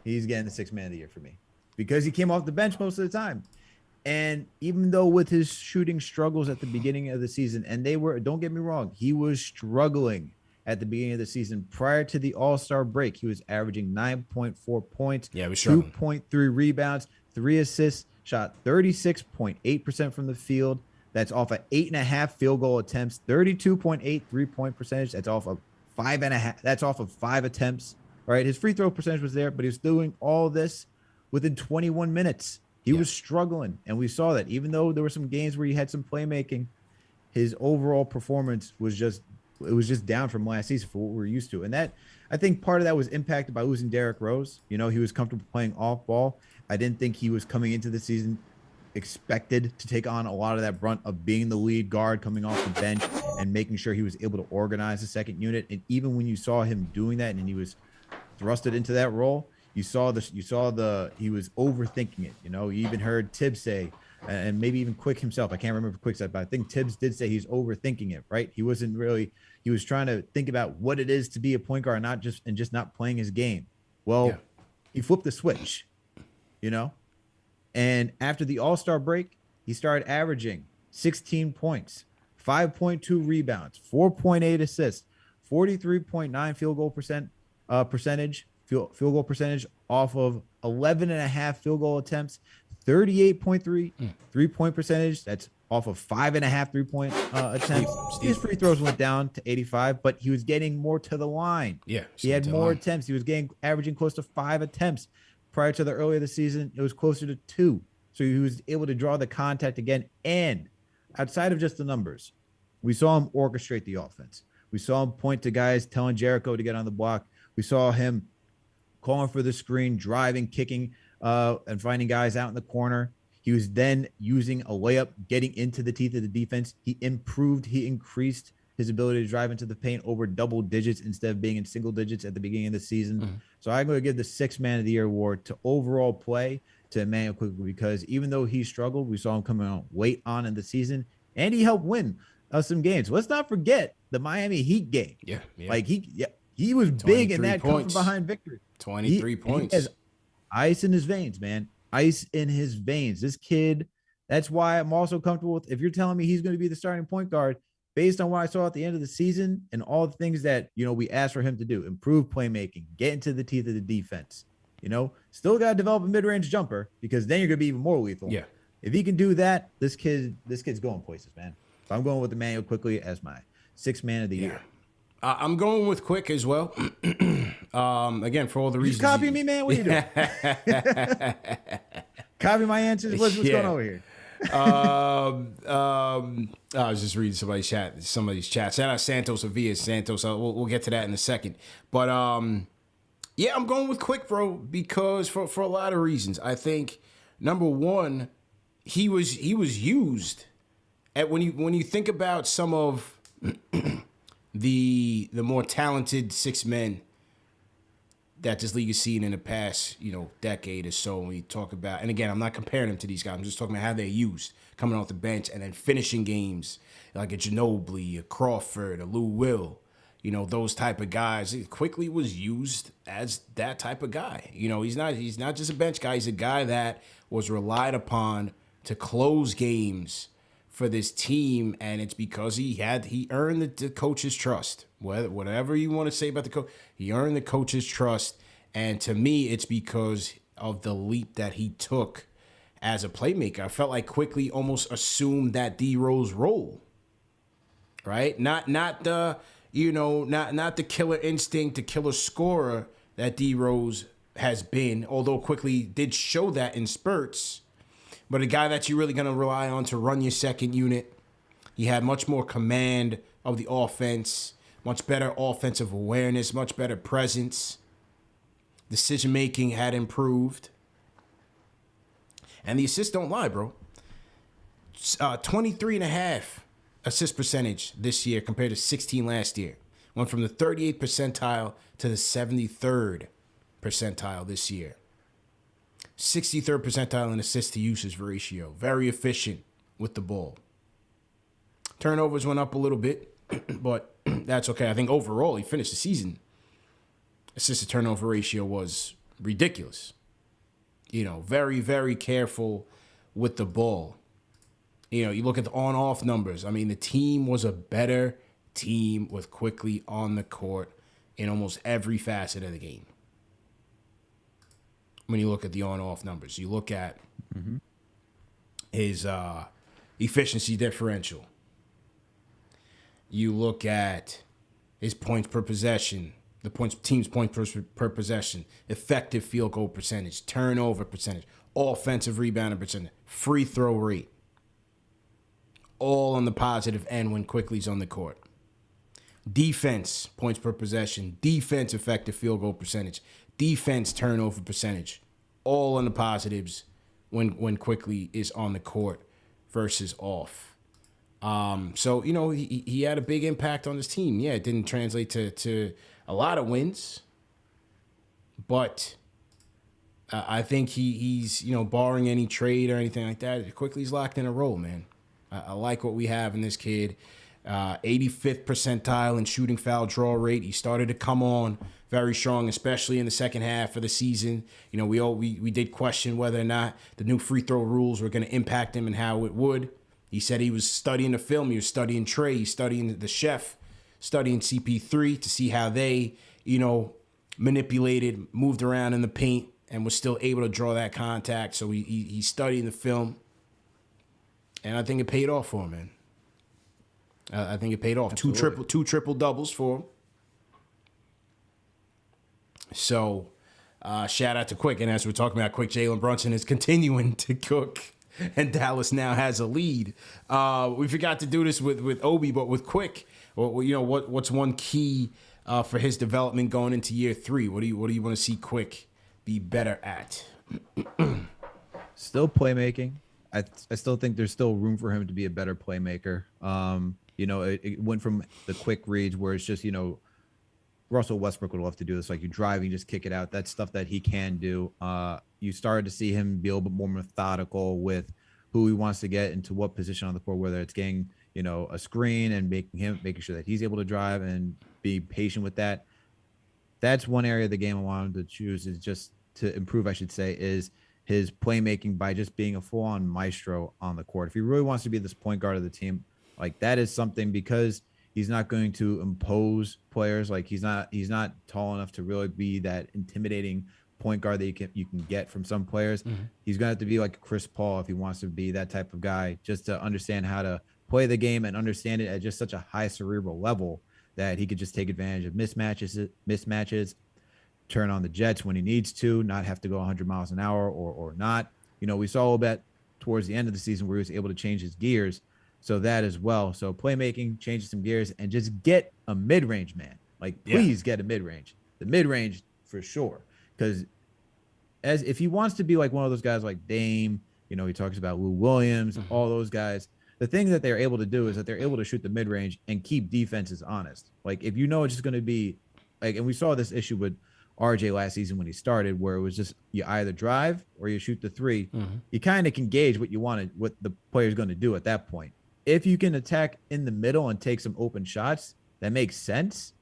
He's getting the Sixth Man of the Year for me because he came off the bench most of the time. And even though with his shooting struggles at the beginning of the season, and don't get me wrong, he was struggling at the beginning of the season. Prior to the All-Star break, he was averaging 9.4 points, 2.3 rebounds, 3 assists, shot 36.8% from the field. That's off of 8.5 field goal attempts, 32.8 3-point percentage. That's off of 5.5. That's off of 5 attempts. All right, his free throw percentage was there, but he was doing all this within 21 minutes. He was struggling, and we saw that. Even though there were some games where he had some playmaking, his overall performance was just down from last season for what we're used to. And that, I think part of that was impacted by losing Derrick Rose. He was comfortable playing off ball. I didn't think he was coming into the season expected to take on a lot of that brunt of being the lead guard coming off the bench and making sure he was able to organize the second unit. And even when you saw him doing that and he was thrusted into that role, he was overthinking it. You even heard Tibbs say, and maybe even Quick himself, I can't remember Quick said, but I think Tibbs did say he's overthinking it, right? He was trying to think about what it is to be a point guard, not not playing his game. Well, he flipped the switch, and after the All-Star break, he started averaging 16 points, 5.2 rebounds, 4.8 assists, 43.9 field goal percentage off of 11.5 field goal attempts, 38.3 3-point percentage. That's off of 5.5 3-point attempts. His free throws went down to 85, but he was getting more to the line. Yeah, he had more attempts. He was averaging close to 5 attempts. Prior to the earlier the season, it was closer to 2. So he was able to draw the contact again. And outside of just the numbers, we saw him orchestrate the offense. We saw him point to guys, telling Jericho to get on the block. We saw him calling for the screen, driving, kicking, and finding guys out in the corner. He was then using a layup, getting into the teeth of the defense. He increased his ability to drive into the paint over double digits instead of being in single digits at the beginning of the season. So I'm going to give the sixth man of the year award to overall play to Emmanuel Quickly, because even though he struggled, we saw him coming on late on in the season, and he helped win some games. Let's not forget the Miami Heat game. Yeah. Like he was big in that come from behind victory. 23 points. He has ice in his veins, man. Ice in his veins. This kid, that's why I'm also comfortable with, if you're telling me he's going to be the starting point guard, based on what I saw at the end of the season and all the things that, we asked for him to do, improve playmaking, get into the teeth of the defense, still got to develop a mid-range jumper, because then you're going to be even more lethal. Yeah. If he can do that, this kid's going places, man. So I'm going with Emmanuel Quickly as my sixth man of the year. I'm going with Quick as well. Again, for all the reasons. You copy me, man? What are you doing? Copy my answers? What's going on over here? I was just reading somebody's chat. Shout out Santos Avia. Santos. We'll get to that in a second. But yeah, I'm going with Quick, bro, because for a lot of reasons. I think number one, he was used at when you think about some of the more talented six men that this league has seen in the past, decade or so. When you talk about, and again, I'm not comparing them to these guys. I'm just talking about how they're used, coming off the bench and then finishing games like a Ginobili, a Crawford, a Lou Will, those type of guys. He quickly was used as that type of guy. He's not just a bench guy. He's a guy that was relied upon to close games for this team, and it's because he earned the coach's trust. Whatever you want to say about the coach, he earned the coach's trust, and to me, it's because of the leap that he took as a playmaker. I felt like Quickly almost assumed that D Rose role, right? Not the not the killer instinct, the killer scorer that D Rose has been, although Quickly did show that in spurts. But a guy that you're really going to rely on to run your second unit. He had much more command of the offense, much better offensive awareness, much better presence. Decision-making had improved. And the assists don't lie, bro. 23.5 assist percentage this year compared to 16 last year. Went from the 38th percentile to the 73rd percentile this year. 63rd percentile in assist to usage ratio. Very efficient with the ball. Turnovers went up a little bit, but that's okay. I think overall he finished the season. Assist to turnover ratio was ridiculous. Very, very careful with the ball. You look at the on-off numbers. I mean, the team was a better team with Quickly on the court in almost every facet of the game. When you look at the on-off numbers, you look at his efficiency differential. You look at his points per possession, team's points per possession, effective field goal percentage, turnover percentage, offensive rebounding percentage, free throw rate. All on the positive end when Quickly's on the court. Defense, points per possession, defense, effective field goal percentage, defense, turnover percentage, all on the positives when Quickly is on the court versus off. So, he had a big impact on his team. Yeah, it didn't translate to a lot of wins, but I think he's, barring any trade or anything like that, Quickly's locked in a role, man. I like what we have in this kid. 85th percentile in shooting foul draw rate. He started to come on very strong, especially in the second half of the season. We did question whether or not the new free throw rules were going to impact him and how it would. He said he was studying the film. He was studying Trey. He's studying the chef, studying CP3 to see how they, manipulated, moved around in the paint, and was still able to draw that contact. So he's studying the film. And I think it paid off for him, man. I think it paid off. Absolutely. Two triple doubles for him. So, shout out to Quick. And as we're talking about Quick, Jalen Brunson is continuing to cook, and Dallas now has a lead. We forgot to do this with Obi, but with Quick, what's one key for his development going into year 3? What do you want to see Quick be better at? Still playmaking. I still think there's still room for him to be a better playmaker. It went from the quick reads where it's just, Russell Westbrook would love to do this. Like you drive, you just kick it out. That's stuff that he can do. You started to see him be a little bit more methodical with who he wants to get into what position on the court, whether it's getting, a screen and making sure that he's able to drive and be patient with that. That's one area of the game I wanted to choose is just to improve, I should say, is his playmaking by just being a full-on maestro on the court. If he really wants to be this point guard of the team, like that is something because he's not going to impose players. Like he's not tall enough to really be that intimidating point guard that you can get from some players. Mm-hmm. He's going to have to be like Chris Paul if he wants to be that type of guy, just to understand how to play the game and understand it at just such a high cerebral level that he could just take advantage of mismatches, turn on the jets when he needs to, not have to go 100 miles an hour or not. We saw a little bit towards the end of the season where he was able to change his gears. So that as well. So playmaking, changing some gears, and just get a mid-range man. Like, please get a mid-range. The mid-range for sure. Because if he wants to be like one of those guys like Dame, he talks about Lou Williams, all those guys. The thing that they're able to do is that they're able to shoot the mid-range and keep defenses honest. Like, if it's just going to be like, and we saw this issue with RJ last season when he started, where it was just you either drive or you shoot the three. You kind of can gauge what the player's going to do at that point. If you can attack in the middle and take some open shots, that makes sense.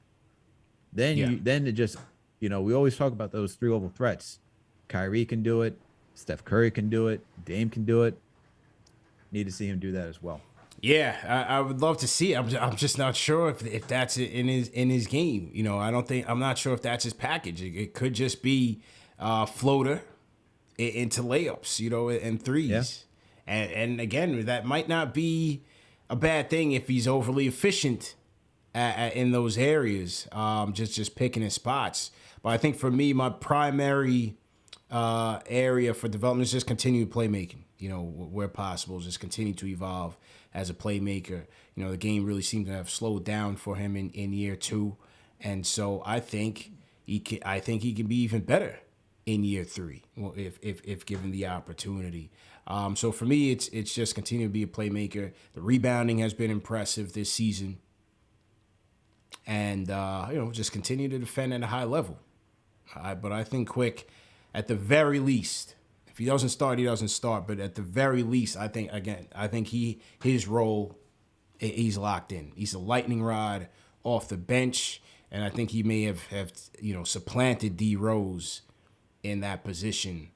Then we always talk about those 3-level threats. Kyrie can do it. Steph Curry can do it. Dame can do it. Need to see him do that as well. Yeah, I would love to see it. I'm just not sure if that's in his game. I'm not sure if that's his package. It could just be floater into layups, and threes. Yeah. And again, that might not be a bad thing if he's overly efficient in those areas, just picking his spots. But I think for me, my primary area for development is just continued playmaking. Where possible, just continue to evolve as a playmaker. The game really seems to have slowed down for him in year 2, and so I think he can be even better in year 3, if given the opportunity. So for me, it's just continue to be a playmaker. The rebounding has been impressive this season, and just continue to defend at a high level. But I think Quick, at the very least, if he doesn't start, he doesn't start. But at the very least, I think his role, he's locked in. He's a lightning rod off the bench, and I think he may have supplanted D Rose in that position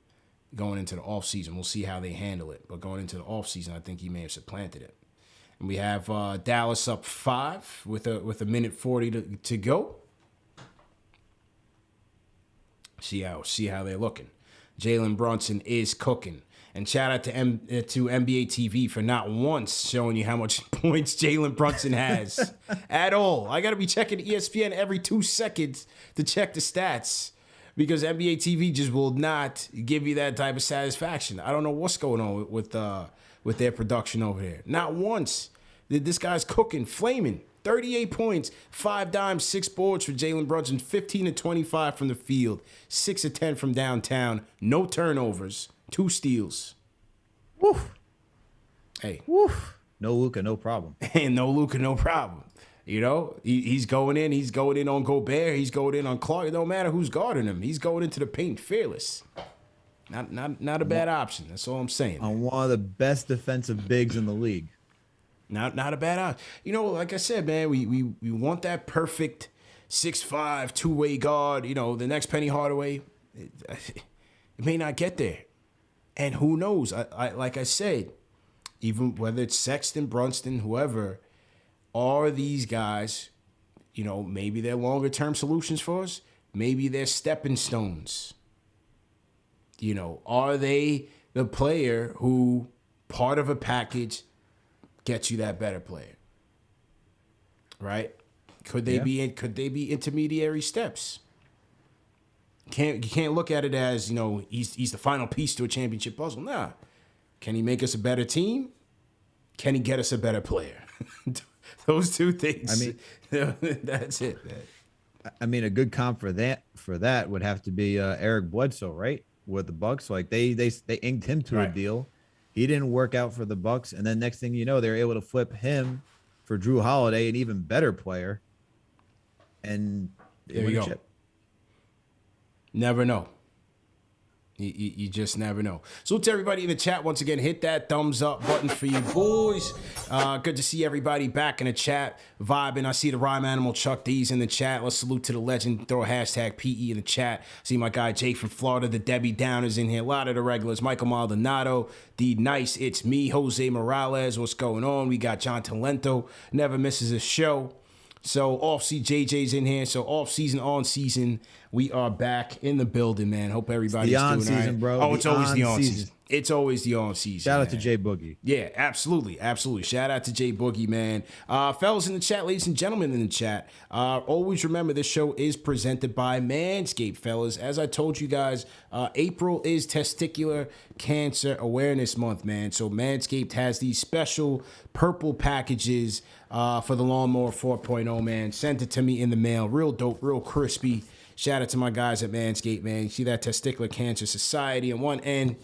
going into the offseason. We'll see how they handle it. But going into the offseason, I think he may have supplanted it. And we have Dallas up 5 with a minute 40 to go. See how they're looking. Jalen Brunson is cooking. And shout out to NBA TV for not once showing you how much points Jalen Brunson has at all. I got to be checking ESPN every 2 seconds to check the stats because NBA TV just will not give you that type of satisfaction. I don't know what's going on with their production over there. Not once. This guy's cooking, flaming. 38 points, 5 dimes, 6 boards for Jalen Brunson, 15 of 25 from the field, 6 of 10 from downtown, no turnovers, 2 steals. Woof. Hey. Woof. No Luka, no problem. And no Luka, no problem. He's going in on Gobert, he's going in on Clark. It don't matter who's guarding him. He's going into the paint fearless. Not a bad option. That's all I'm saying. On one of the best defensive bigs in the league. Not a bad option. Like I said, man, we want that perfect 6'5", two-way guard. The next Penny Hardaway, it may not get there. And who knows? I like I said, even whether it's Sexton, Brunson, whoever, are these guys, maybe they're longer-term solutions for us. Maybe they're stepping stones. Are they the player who, part of a package, gets you that better player, right? Could they be intermediary steps? You can't look at it as he's the final piece to a championship puzzle. Nah, can he make us a better team? Can he get us a better player? Those 2 things. That's it, man. A good comp for that would have to be Eric Bledsoe, right? With the Bucks, like they inked him to a deal. He didn't work out for the Bucks, and then next thing you know, they're able to flip him for Drew Holiday, an even better player. And There you go. Never know. You just never know. So to everybody in the chat, once again, hit that thumbs up button for you boys. Good to see everybody back in the chat vibing. I see the rhyme animal Chuck D's in the chat. Let's salute to the legend. Throw a hashtag PE in the chat. See my guy Jay from Florida. The Debbie Downers in here. A lot of the regulars. Michael Maldonado. The Nice. It's me. Jose Morales. What's going on? We got John Talento. Never misses a show. So off-season, JJ's in here. So off-season, on-season, we are back in the building, man. Hope everybody's doing all right. On-season, bro. Oh, it's always the on-season. It's always the on-season. Shout out to Jay Boogie. Yeah, absolutely. Absolutely. Shout out to Jay Boogie, man. Fellas in the chat, ladies and gentlemen in the chat, always remember this show is presented by Manscaped, fellas. As I told you guys, April is Testicular Cancer Awareness Month, man. So Manscaped has these special purple packages for the Lawnmower 4.0, man. Sent it to me in the mail. Real dope, real crispy. Shout out to my guys at Manscaped, man. You see that Testicular Cancer Society on one end.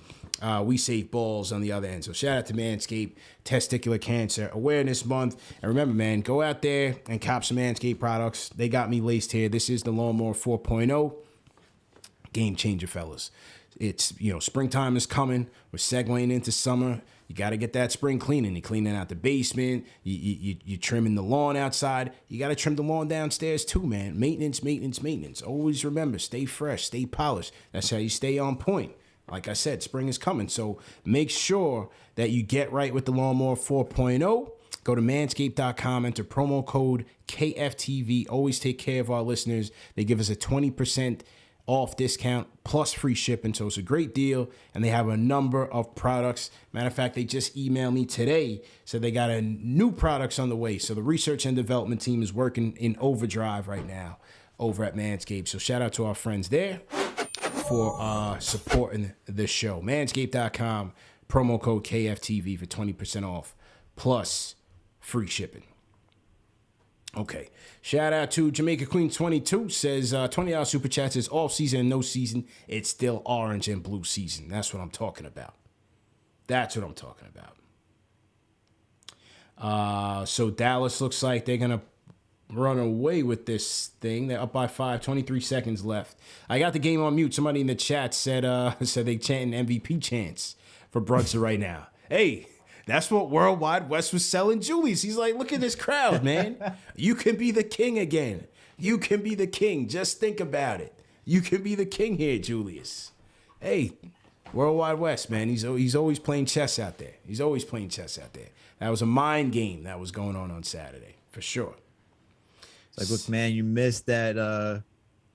We save balls on the other end. So shout out to Manscaped, Testicular Cancer Awareness Month. And remember, man, go out there and cop some Manscaped products. They got me laced here. This is the Lawnmower 4.0. Game changer, fellas. It's, springtime is coming. We're segueing into summer. You got to get that spring cleaning. You're cleaning out the basement. You're trimming the lawn outside. You got to trim the lawn downstairs too, man. Maintenance, maintenance, maintenance. Always remember, stay fresh, stay polished. That's how you stay on point. Like I said, spring is coming. So make sure that you get right with the Lawnmower 4.0. Go to manscaped.com, enter promo code KFTV. Always take care of our listeners. They give us a 20% off discount plus free shipping. So it's a great deal. And they have a number of products. Matter of fact, they just emailed me today. So they got a new products on the way. So the research and development team is working in overdrive right now over at Manscaped. So shout out to our friends there for supporting this show. Manscaped.com, promo code KFTV for 20% off plus free shipping. Okay. Shout out to Jamaica Queen 22 says $20 super chat says off season and no season. It's still orange and blue season. That's what I'm talking about. That's what I'm talking about. So Dallas looks like they're going to run away with this thing. They're up by 5, 23 seconds left. I got the game on mute. Somebody in the chat said they chanting MVP chants for Brunson right now. Hey, that's what Worldwide West was selling Julius. He's like, look at this crowd, man. You can be the king again. You can be the king. Just think about it. You can be the king here, Julius. Hey, Worldwide West, man. He's always playing chess out there. He's always playing chess out there. That was a mind game that was going on Saturday, for sure. It's like, look, man, you missed that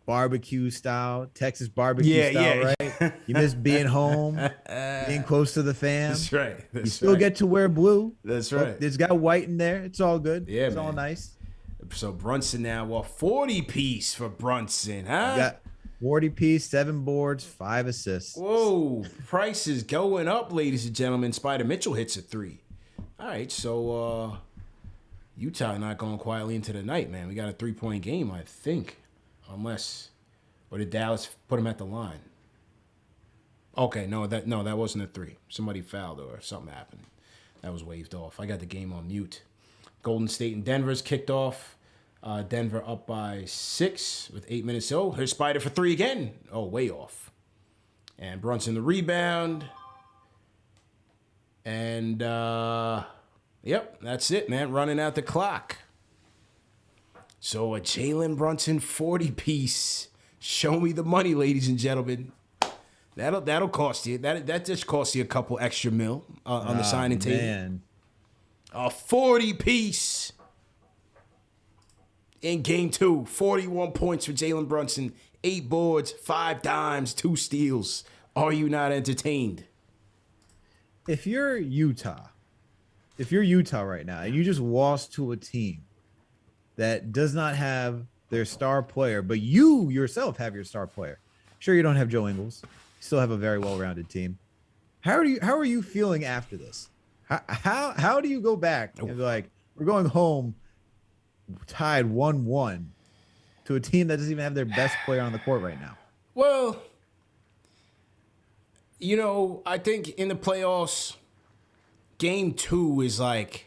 barbecue style, Texas barbecue style, right? You missed being home, being close to the fam. That's right. You still get to wear blue. That's right. It's got white in there. It's all good. Yeah, it's man. all nice. So Brunson now, 40 piece for Brunson, huh? You got 40 piece, 7 boards, 5 assists. Whoa, price is going up, ladies and gentlemen. Spider Mitchell hits a 3. All right, so Utah not going quietly into the night, man. We got a 3-point game, I think. Or did Dallas put him at the line? Okay, no, that wasn't a 3. Somebody fouled or something happened. That was waved off. I got the game on mute. Golden State and Denver's kicked off. Denver up by 6 with 8 minutes. Oh, here's Spider for 3 again. Oh, way off. And Brunson the rebound. And, yep, that's it, man. Running out the clock. So a Jalen Brunson 40-piece. Show me the money, ladies and gentlemen. That'll cost you. That just cost you a couple extra mil on the signing table. Man. A 40-piece in game 2. 41 points for Jalen Brunson. 8 boards, 5 dimes, 2 steals. Are you not entertained? If you're Utah right now and you just lost to a team that does not have their star player, but you yourself have your star player. Sure, you don't have Joe Ingles. You still have a very well-rounded team. How are you feeling after this? How do you go back and be like, we're going home tied 1-1 to a team that doesn't even have their best player on the court right now? Well, I think in the playoffs, game 2 is like,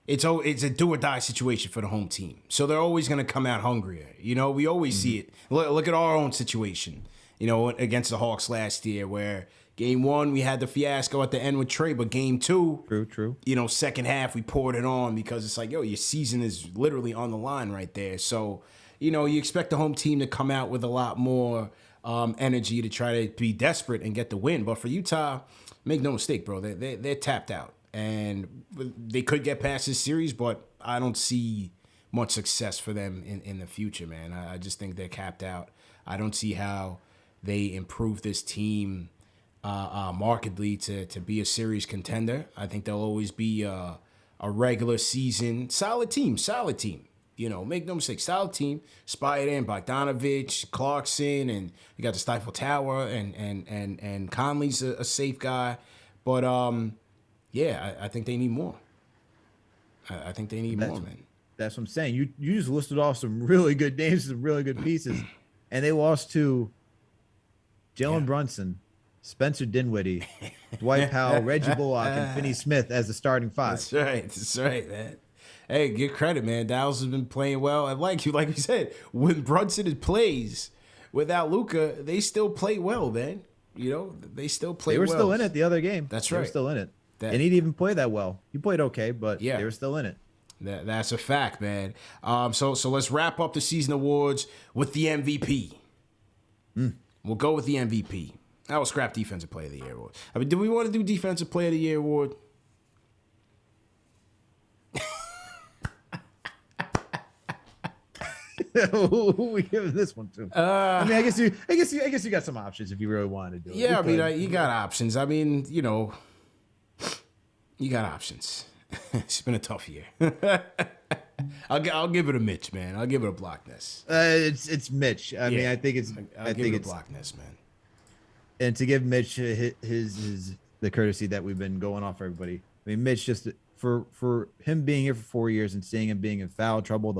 it's a do or die situation for the home team. So they're always going to come out hungrier. You know, we always see it. Look at our own situation, you know, against the Hawks last year where game 1, we had the fiasco at the end with Trey, but game 2, True. you know, second half, we poured it on because it's like, yo, your season is literally on the line right there. So, you know, you expect the home team to come out with a lot more energy to try to be desperate and get the win. But for Utah, make no mistake, bro, they're tapped out. And they could get past this series, but I don't see much success for them in the future, man. I just think they're capped out. I don't see how they improve this team markedly to be a series contender. I think they'll always be a regular season solid team. You know, make no mistake, solid team. Spider and Bogdanovich, Clarkson, and you got the Stifle Tower, and Conley's a safe guy. But yeah, I think they need more. I think they need more, man. That's what I'm saying. You just listed off some really good names, some really good pieces, and they lost to Jalen Brunson, Spencer Dinwiddie, Dwight Powell, Reggie Bullock, and Finney Smith as the starting 5. That's right, man. Hey, give credit, man. Dallas has been playing well. And like you said, when Brunson plays without Luka, they still play well, man. You know, they still play well. They were still in it the other game. That's right. They were still in it. And he didn't even play that well. He played okay, but yeah, they were still in it. That's a fact, man. So let's wrap up the season awards with the MVP. We'll go with the MVP. I will scrap Defensive Player of the Year award. I mean, do we want to do Defensive Player of the Year award? Who we giving this one to? I mean, I guess you got some options if you really wanted to do it. Yeah, I mean, you got options. I mean, you know, you got options. It's been a tough year. I'll give it a Mitch, man. I'll give it a Blockness. It's Mitch. I mean, I think it's Blockness, man. And to give Mitch his the courtesy that we've been going off for everybody. I mean, Mitch just for him being here for 4 years and seeing him being in foul trouble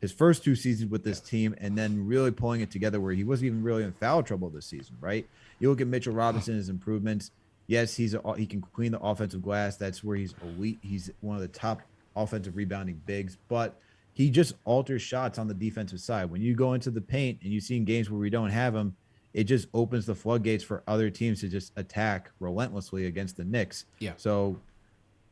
his first 2 seasons with this team, and then really pulling it together where he wasn't even really in foul trouble this season, right? You look at Mitchell Robinson, his improvements. Yes, he can clean the offensive glass. That's where he's elite. He's one of the top offensive rebounding bigs, but he just alters shots on the defensive side. When you go into the paint and you see in games where we don't have him, it just opens the floodgates for other teams to just attack relentlessly against the Knicks. Yeah. So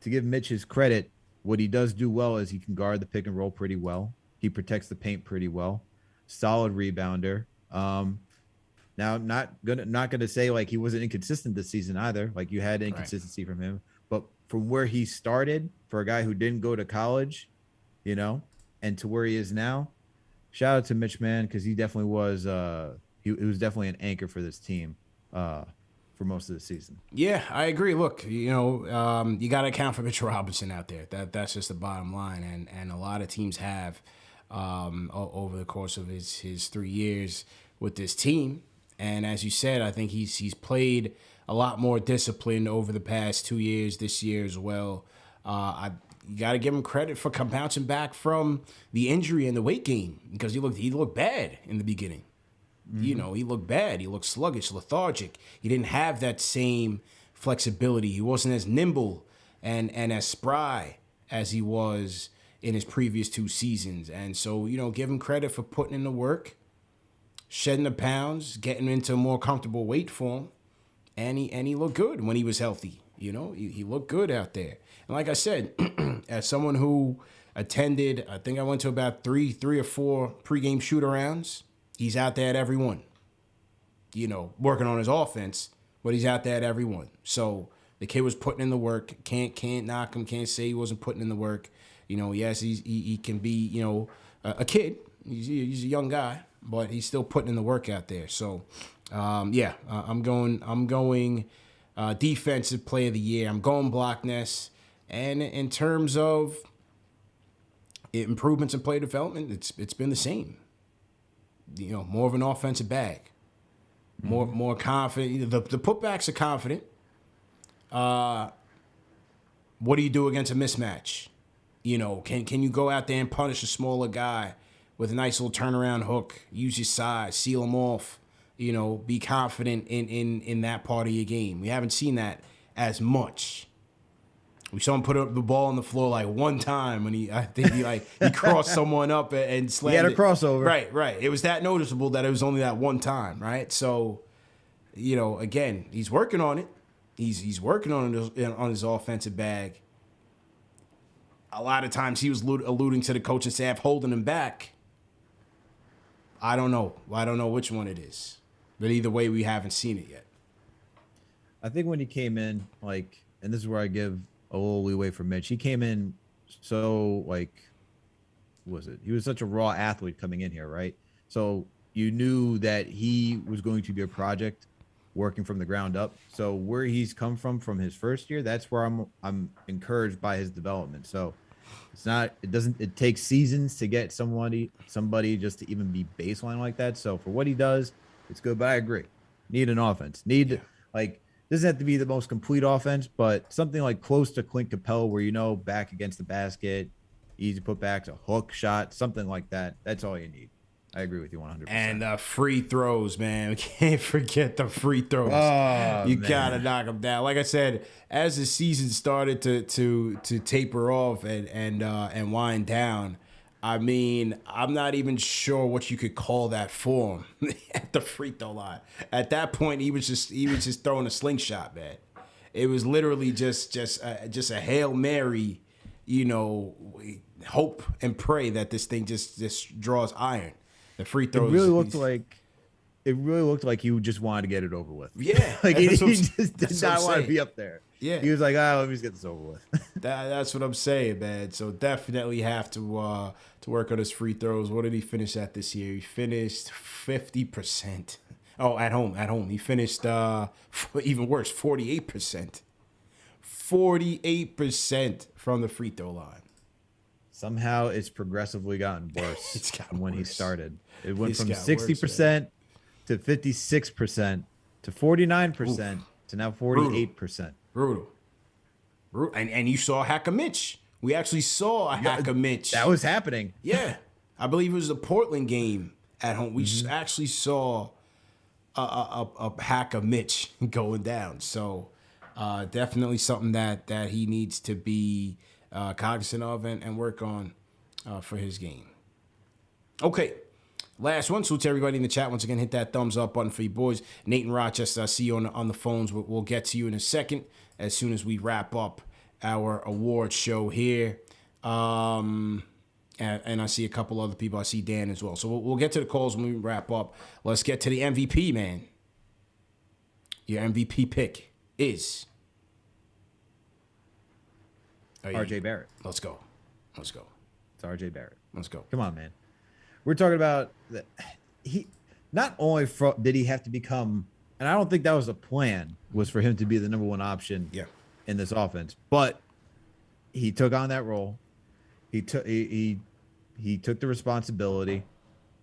to give Mitch his credit, what he does do well is he can guard the pick and roll pretty well. He protects the paint pretty well. Solid rebounder. Now, not gonna say like he wasn't inconsistent this season either. Like you had inconsistency from him, but from where he started for a guy who didn't go to college, you know, and to where he is now, shout out to Mitch, man, because he definitely was. He was definitely an anchor for this team for most of the season. Yeah, I agree. Look, you know, you got to account for Mitchell Robinson out there. That's just the bottom line, and a lot of teams have over the course of his 3 years with this team. And as you said, I think he's played a lot more disciplined over the past 2 years, this year as well. You got to give him credit for bouncing back from the injury and the weight gain, because he looked bad in the beginning. You know, he looked bad. He looked sluggish, lethargic. He didn't have that same flexibility. He wasn't as nimble and as spry as he was in his previous 2 seasons. And so, you know, give him credit for putting in the work, shedding the pounds, getting into a more comfortable weight form. And he looked good when he was healthy. You know, he looked good out there. And like I said, as someone who attended, I think I went to about three or four pregame shoot-arounds, he's out there at every one. You know, working on his offense, but he's out there at every one. So the kid was putting in the work. Can't knock him. Can't say he wasn't putting in the work. You know, yes, he can be, you know, a kid. He's a young guy, but he's still putting in the work out there. So, yeah, I'm going Defensive Player of the Year. I'm going Blockness. And in terms of improvements in player development, it's been the same. You know, more of an offensive bag, more confident. The putbacks are confident. What do you do against a mismatch? You know, can you go out there and punish a smaller guy with a nice little turnaround hook? Use your size, seal him off. You know, be confident in that part of your game. We haven't seen that as much We saw him put up the ball on the floor like one time when I think he crossed someone up and slammed. He had a crossover. Right. It was that noticeable that it was only that one time, right? So, again, he's working on it. He's working on his offensive bag. A lot of times he was alluding to the coaching staff holding him back. I don't know. I don't know which one it is. But either way, we haven't seen it yet. I think when he came in, and this is where I give a little leeway for Mitch. He came in so, he was such a raw athlete coming in here, right? So you knew that he was going to be a project working from the ground up. So where he's come from his first year, that's where I'm encouraged by his development. So it takes seasons to get somebody just to even be baseline like that. So for what he does, it's good. But I agree. Need an offense. Doesn't have to be the most complete offense, but something like close to Clint Capella where, back against the basket, easy putbacks, a hook shot, something like that. That's all you need. I agree with you 100%. And free throws, man. We can't forget the free throws. Oh, you gotta knock them down. Like I said, as the season started to taper off and wind down, I mean, I'm not even sure what you could call that for him at the free throw line. At that point, he was just throwing a slingshot, man. It was literally just a Hail Mary, hope and pray that this thing just draws iron. The free throws. It really looked like he just wanted to get it over with. Yeah, he just did not want to be up there. Yeah, he was like, let me just get this over with. That's what I'm saying, man. So definitely have to work on his free throws. What did he finish at this year? He finished 50%. Oh, at home. He finished even worse, 48%. 48% from the free throw line. Somehow it's progressively gotten worse. It's gotten when worse. He started. It went from 60% to 56% to 49% to now 48%. Brutal. And you saw Hacker Mitch. We actually saw a Hacker Mitch. That was happening. Yeah. I believe it was a Portland game at home. We actually saw a Hacker Mitch going down. So definitely something that he needs to be cognizant of and work on for his game. Okay, last one. So to everybody in the chat, once again, hit that thumbs up button for you boys. Nate and Rochester, I see you on the phones. We'll get to you in a second as soon as we wrap up our award show here. And I see a couple other people. I see Dan as well. So we'll get to the calls when we wrap up. Let's get to the MVP, man. Your MVP pick is RJ Barrett. Let's go. It's RJ Barrett. Let's go. Come on, man. We're talking about that. He not only did he have to become, and I don't think that was a plan, was for him to be the number one option in this offense, but he took on that role. He took the responsibility,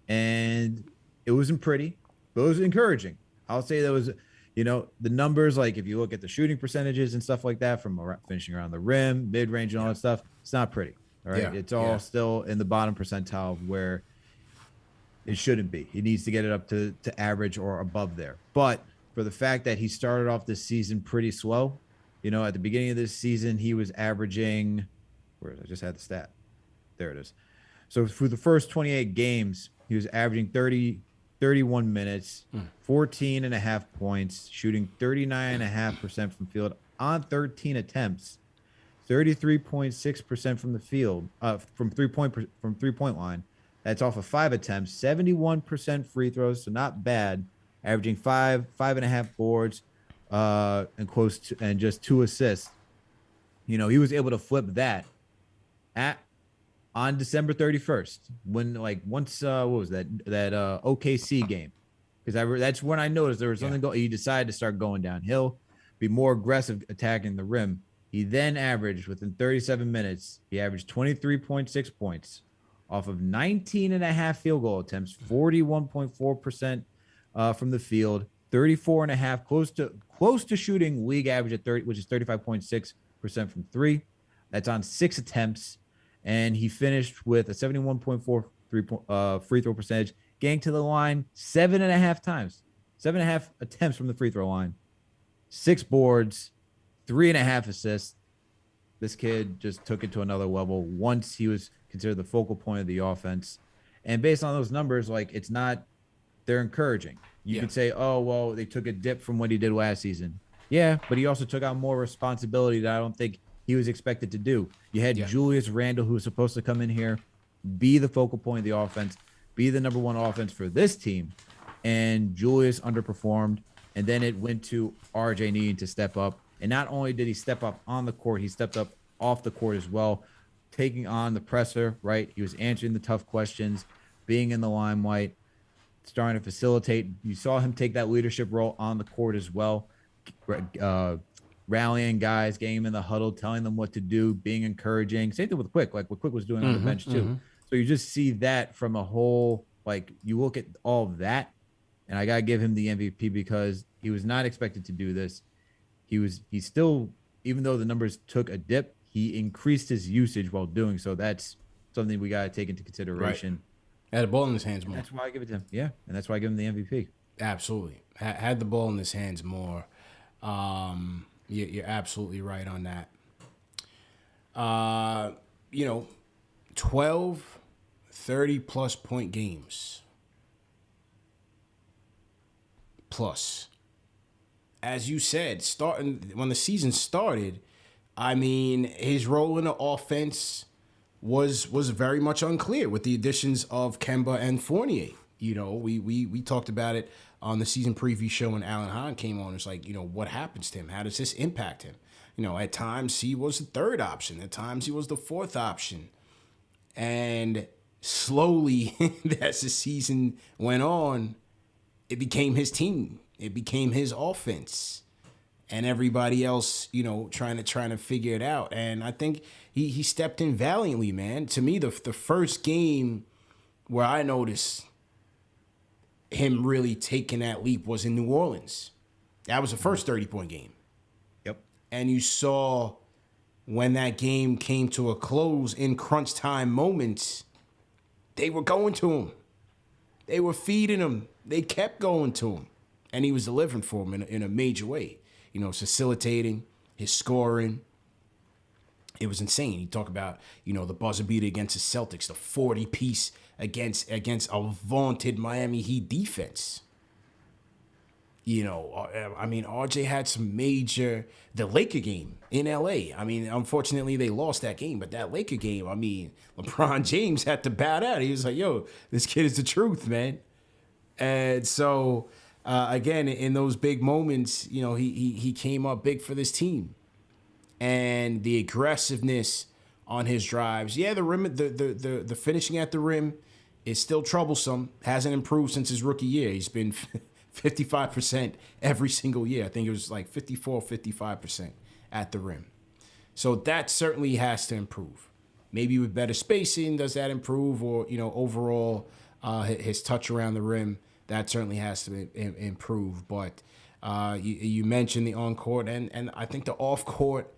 and it wasn't pretty, but it was encouraging. I'll say that was, the numbers, like if you look at the shooting percentages and stuff like that from finishing around the rim, mid-range and all that stuff, it's not pretty. All right. It's all still in the bottom percentile where it shouldn't be. He needs to get it up to average or above there. But for the fact that he started off this season pretty slow, at the beginning of this season, he was averaging, I just had the stat. There it is. So for the first 28 games, he was averaging 31 minutes, 14 and a half points, shooting 39.5% from field on 13 attempts, 33.6% from the field, from three-point line. That's off of 5 attempts, 71% free throws, so not bad. Averaging 5.5 boards, and just 2 assists. He was able to flip that on December 31st when once what was that OKC game, because that's when I noticed there was something going. He decided to start going downhill, be more aggressive attacking the rim. He then averaged within 37 minutes, he averaged 23.6 points off of 19 and a half field goal attempts, 41.4% from the field, 34 and a half, close to shooting league average at 30, which is 35.6% from 3. That's on 6 attempts. And he finished with a 71.4 free throw percentage, getting to the line 7.5 times, 7.5 attempts from the free throw line, 6 boards, 3.5 assists. this kid just took it to another level once he was considered the focal point of the offense. And based on those numbers, like they're encouraging. You could say, oh, well, they took a dip from what he did last season. Yeah, but he also took on more responsibility that I don't think he was expected to do. You had Julius Randle, who was supposed to come in here, be the focal point of the offense, be the number one offense for this team. And Julius underperformed. And then it went to RJ needing to step up. And not only did he step up on the court, he stepped up off the court as well, taking on the presser, right? He was answering the tough questions, being in the limelight, starting to facilitate. You saw him take that leadership role on the court as well, rallying guys, getting them in the huddle, telling them what to do, being encouraging. Same thing with Quick, like what Quick was doing on the bench too. So you just see that from a whole, like you look at all of that, and I got to give him the MVP because he was not expected to do this. He still, even though the numbers took a dip, he increased his usage while doing so. That's something we got to take into consideration. Right. Had the ball in his hands more. That's why I give it to him. Yeah, and that's why I give him the MVP. Absolutely. Had the ball in his hands more. You're absolutely right on that. 12 30-plus point games. Plus. As you said, starting when the season started, I mean, his role in the offense was very much unclear with the additions of Kemba and Fournier. You know, we talked about it on the season preview show when Allan Houston came on. It's like, what happens to him? How does this impact him? At times he was the third option. At times he was the fourth option. And slowly, as the season went on, it became his team. It became his offense. And everybody else, trying to figure it out. And I think he stepped in valiantly, man. To me, the first game where I noticed him really taking that leap was in New Orleans. That was the first 30-point game. Yep. And you saw when that game came to a close in crunch time moments, they were going to him. They were feeding him. They kept going to him. And he was delivering for him in a major way. Facilitating, his scoring. It was insane. He talked about, the buzzer beater against the Celtics, the 40-piece against a vaunted Miami Heat defense. RJ had some major, the Laker game in LA. I mean, unfortunately they lost that game, but that Laker game, I mean, LeBron James had to bow out. He was like, yo, this kid is the truth, man. And so, again, in those big moments, he came up big for this team. And the aggressiveness on his drives, the rim, the finishing at the rim is still troublesome. Hasn't improved since his rookie year. He's been 55% every single year. I think it was like 54, 55% at the rim. So that certainly has to improve. Maybe with better spacing, does that improve? Or, overall, his touch around the rim, that certainly has to improve. But you mentioned the on-court, and I think the off-court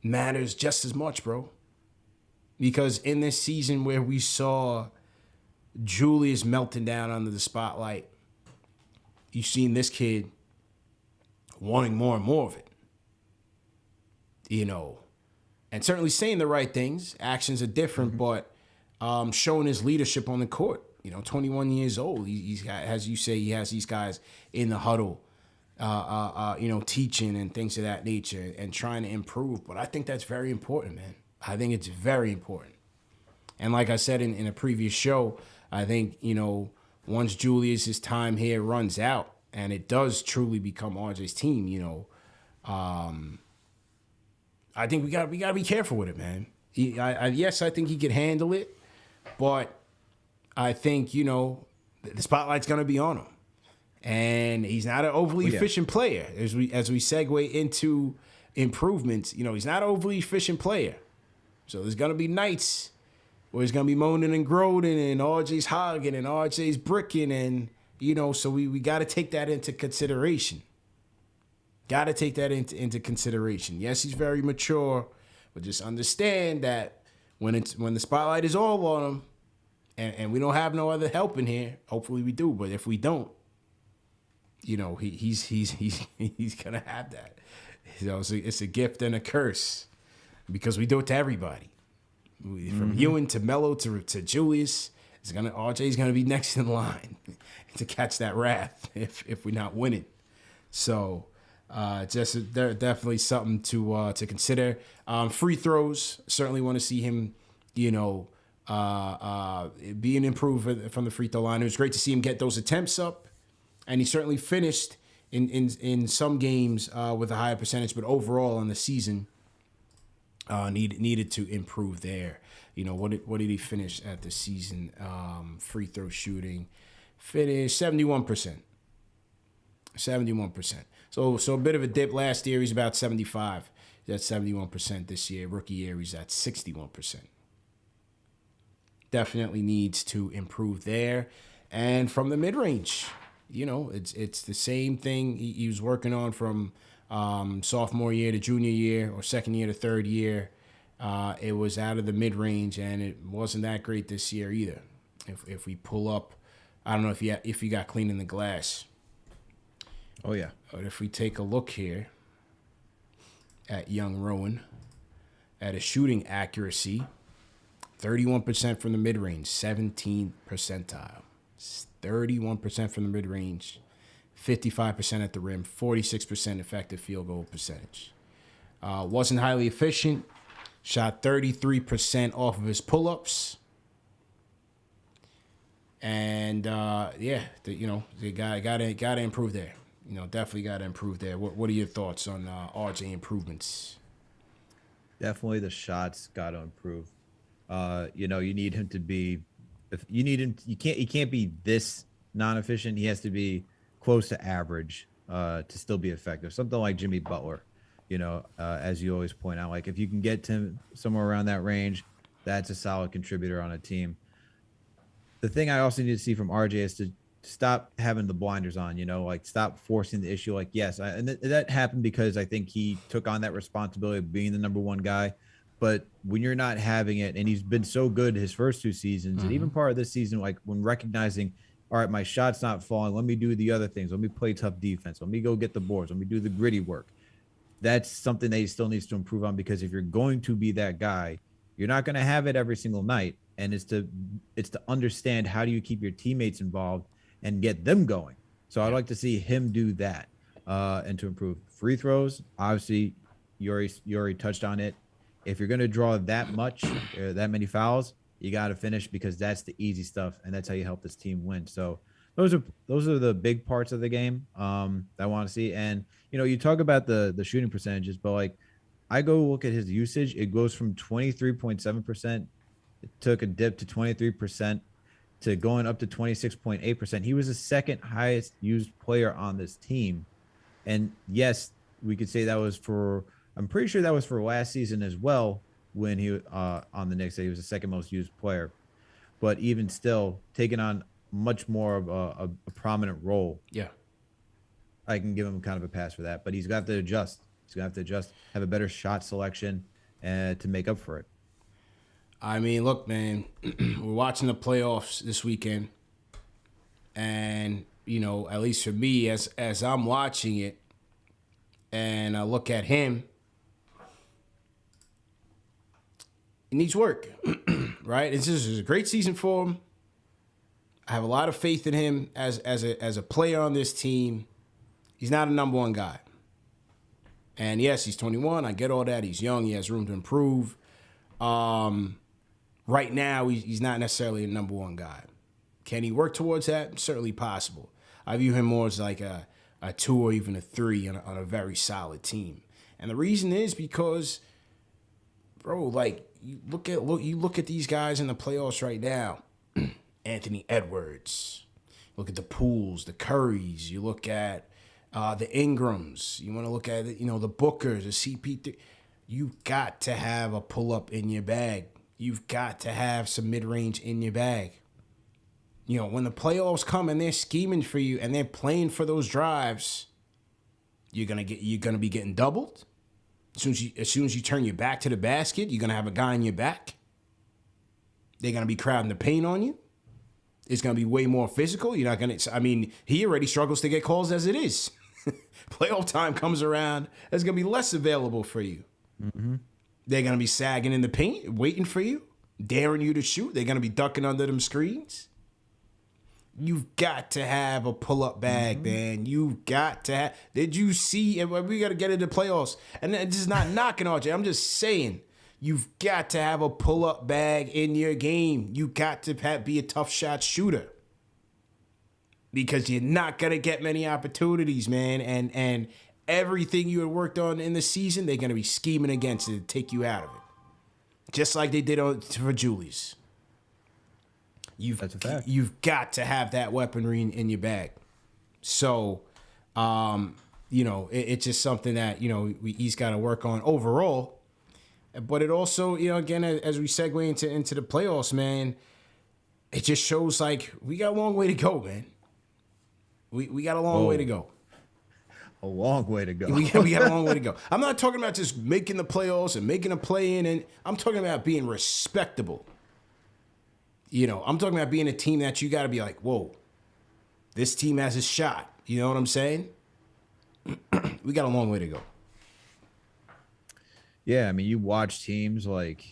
matters just as much, bro. Because in this season where we saw Julius melting down under the spotlight, you've seen this kid wanting more and more of it. And certainly saying the right things. Actions are different, but showing his leadership on the court. 21 years old. He's got, as you say, he has these guys in the huddle, teaching and things of that nature and trying to improve. But I think that's very important, man. I think it's very important. And like I said in a previous show, I think, once Julius's time here runs out and it does truly become RJ's team, I think we got to be careful with it, man. Yes, I think he could handle it, but I think, the spotlight's going to be on him. And he's not an overly efficient player. As we segue into improvements, he's not an overly efficient player. So there's going to be nights where he's going to be moaning and groaning and RJ's hogging and RJ's bricking and, so we got to take that into consideration. Got to take that into consideration. Yes, he's very mature, but just understand that when the spotlight is all on him, and we don't have no other help in here. Hopefully we do, but if we don't, he's gonna have that. It's a gift and a curse because we do it to everybody. From Ewing to Melo to Julius, RJ's gonna be next in line to catch that wrath if we're not winning. So just definitely something to consider. Free throws, certainly want to see him, being improved from the free throw line. It was great to see him get those attempts up, and he certainly finished in some games with a higher percentage, but overall in the season needed to improve there. What did he finish at the season? Free throw shooting finished 71%. 71%. So a bit of a dip last year. He's about 75. He's at 71% this year. Rookie year, he's at 61%. Definitely needs to improve there. And from the mid-range, it's the same thing he was working on from sophomore year to junior year, or second year to third year. It was out of the mid-range, and it wasn't that great this year either. If we pull up, I don't know if you got clean in the glass. Oh, yeah. But if we take a look here at young Rowan, at his shooting accuracy, 31% from the mid-range, 17th percentile. 31% from the mid-range, 55% at the rim, 46% effective field goal percentage. Wasn't highly efficient. Shot 33% off of his pull-ups. And, they got to improve there. Definitely got to improve there. What are your thoughts on RJ improvements? Definitely the shots got to improve. You need him to be, he can't be this non-efficient. He has to be close to average to still be effective. Something like Jimmy Butler, as you always point out, like if you can get to him somewhere around that range, that's a solid contributor on a team. The thing I also need to see from RJ is to stop having the blinders on, like stop forcing the issue. Like, yes, and that happened because I think he took on that responsibility of being the number one guy. But when you're not having it, and he's been so good his first two seasons, and even part of this season, like when recognizing, all right, my shot's not falling, let me do the other things. Let me play tough defense. Let me go get the boards. Let me do the gritty work. That's something that he still needs to improve on, because if you're going to be that guy, you're not going to have it every single night. And it's to understand, how do you keep your teammates involved and get them going. So I'd like to see him do that and to improve. Free throws, obviously, you already touched on it. If you're going to draw that much, that many fouls, you got to finish, because that's the easy stuff, and that's how you help this team win. So those are the big parts of the game that I want to see. And, you talk about the shooting percentages, but like I go look at his usage, it goes from 23.7%. It took a dip to 23%. To going up to 26.8%. He was the second highest used player on this team. And yes, we could say that was I'm pretty sure that was for last season as well, when he on the Knicks, he was the second most used player. But even still, taking on much more of a prominent role. Yeah. I can give him kind of a pass for that, but he's got to adjust. He's going to have to adjust, have a better shot selection to make up for it. I mean, look, man, we're watching the playoffs this weekend, and, at least for me, as I'm watching it, and I look at him, he needs work, right? This is a great season for him. I have a lot of faith in him as a player on this team. He's not a number one guy. And yes, he's 21. I get all that. He's young. He has room to improve. Right now, he's not necessarily a number one guy. Can he work towards that? Certainly possible. I view him more as like a 2 or even a 3 on a very solid team. And the reason is because, bro, like you look at these guys in the playoffs right now. Anthony Edwards. Look at the Pools, the Currys. You look at the Ingrams. You want to look at the Bookers, the CP3. You've got to have a pull-up in your bag. You've got to have some mid-range in your bag. When the playoffs come and they're scheming for you and they're playing for those drives, you're gonna be getting doubled. As soon as you turn your back to the basket, you're gonna have a guy in your back. They're gonna be crowding the paint on you. It's gonna be way more physical. You're not gonna. I mean, he already struggles to get calls as it is. Playoff time comes around, there's gonna be less available for you. Mm-hmm. They're going to be sagging in the paint, waiting for you, daring you to shoot. They're going to be ducking under them screens. You've got to have a pull-up bag, man. You've got to have. Did you see? And we got to get into playoffs. And this is not knocking RJ. I'm just saying, you've got to have a pull-up bag in your game. You got to be a tough shot shooter. Because you're not going to get many opportunities, man. And everything you had worked on in the season, they're going to be scheming against it to take you out of it. Just like they did for Julius. That's a fact. You've got to have that weaponry in your bag. So, it's just something that, he's got to work on overall. But it also, again, as we segue into the playoffs, man, it just shows like we got a long way to go, man. We got a long way to go. A long way to go. We got a long way to go. I'm not talking about just making the playoffs and making a play-in, and I'm talking about being respectable. I'm talking about being a team that you got to be like, whoa, this team has a shot. You know what I'm saying? We got a long way to go. Yeah, I mean, you watch teams like,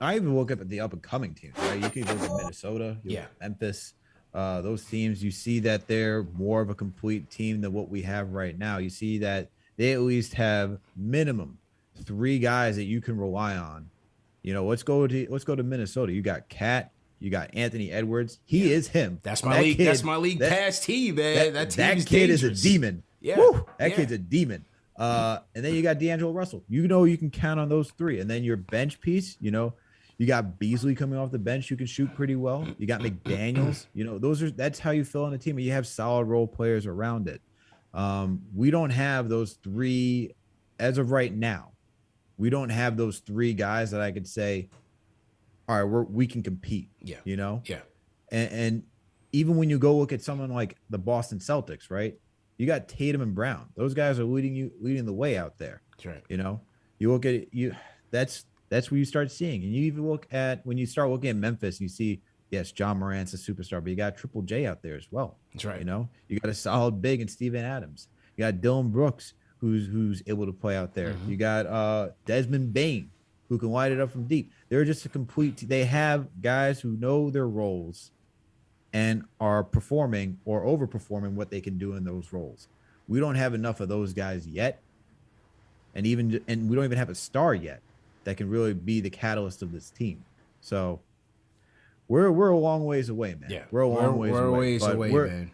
I even look up at the up-and-coming teams, right? You can look at Minnesota, Memphis. Those teams, you see that they're more of a complete team than what we have right now. You see that they at least have minimum 3 guys that you can rely on. Let's go to Minnesota. You got Cat. You got Anthony Edwards. He is him. That's my league. That's my league pass team, man. That kid is a demon. Yeah, woo, that kid's a demon. And then you got D'Angelo Russell. You can count on those 3. And then your bench piece. You got Beasley coming off the bench who can shoot pretty well. You got McDaniels. That's how you fill in a team. And you have solid role players around it. We don't have those 3 as of right now. We don't have those 3 guys that I could say, all right, we can compete. Yeah. Yeah. And even when you go look at someone like the Boston Celtics, right? You got Tatum and Brown. Those guys are leading the way out there. That's right. You look at it, that's where you start seeing. And you even look at when you start looking at Memphis, you see, yes, John Morant's a superstar, but you got Triple J out there as well. That's right. You got a solid big in Steven Adams. You got Dylan Brooks, who's able to play out there. You got Desmond Bane, who can light it up from deep. They're just a complete they have guys who know their roles and are performing or overperforming what they can do in those roles. We don't have enough of those guys yet. And we don't even have a star yet that can really be the catalyst of this team. So we're a long ways away, man. Yeah. We're a long ways away, man.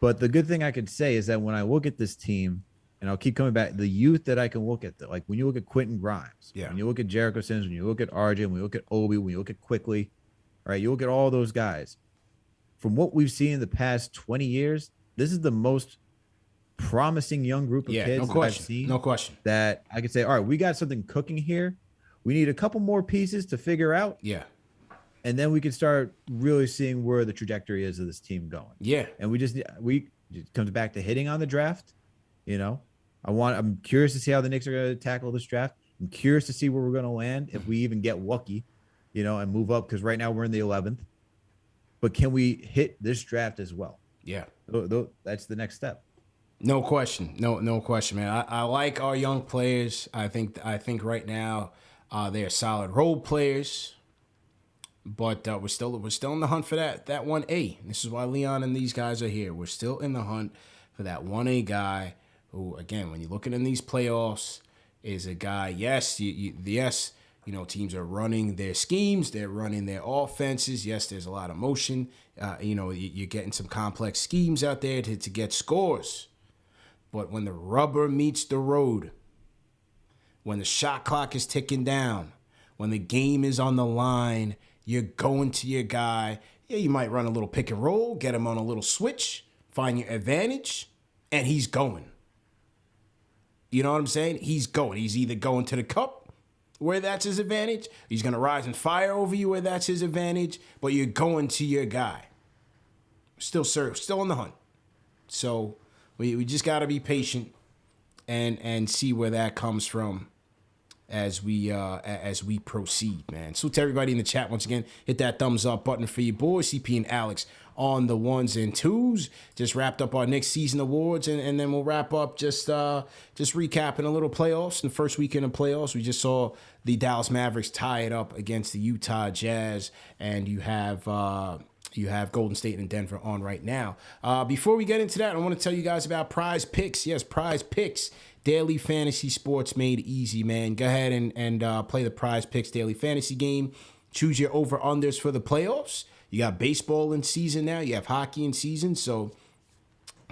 But the good thing I could say is that when I look at this team, and I'll keep coming back, the youth that I can look at, like when you look at Quentin Grimes, when you look at Jericho Sims, when you look at RJ, when you look at Obi, when you look at Quickly, right? You look at all those guys. From what we've seen in the past 20 years, this is the most promising young group of kids that I've seen. No question. That I could say, all right, we got something cooking here. We need a couple more pieces to figure out. Yeah. And then we can start really seeing where the trajectory is of this team going. Yeah. And it comes back to hitting on the draft. I'm curious to see how the Knicks are going to tackle this draft. I'm curious to see where we're going to land if we even get lucky, and move up, because right now we're in the 11th. But can we hit this draft as well? Yeah. That's the next step. No question. No question, man. I like our young players. I think right now they're solid role players. But we're still in the hunt for that 1A. This is why Leon and these guys are here. We're still in the hunt for that 1A guy who, again, when you're looking in these playoffs, is a guy, yes, teams are running their schemes, they're running their offenses. Yes, there's a lot of motion. You're getting some complex schemes out there to get scores. But when the rubber meets the road, when the shot clock is ticking down, when the game is on the line, you're going to your guy. Yeah, you might run a little pick and roll, get him on a little switch, find your advantage, and he's going. You know what I'm saying? He's going. He's either going to the cup, where that's his advantage. He's going to rise and fire over you, where that's his advantage. But you're going to your guy. Still on the hunt. So we just got to be patient and see where that comes from. as we proceed, man. So to everybody in the chat, once again, hit that thumbs up button for your boys, CP and Alex on the ones and twos. Just wrapped up our Knicks season awards, and then we'll wrap up just recapping a little playoffs. In the first weekend of playoffs, we just saw the Dallas Mavericks tie it up against the Utah Jazz, and you have Golden State and Denver on right now. Before we get into that, I want to tell you guys about Prize Picks. Yes, Prize Picks. Daily fantasy sports made easy, man. Go ahead and play the Prize Picks daily fantasy game. Choose your over-unders for the playoffs. You got baseball in season now. You have hockey in season. So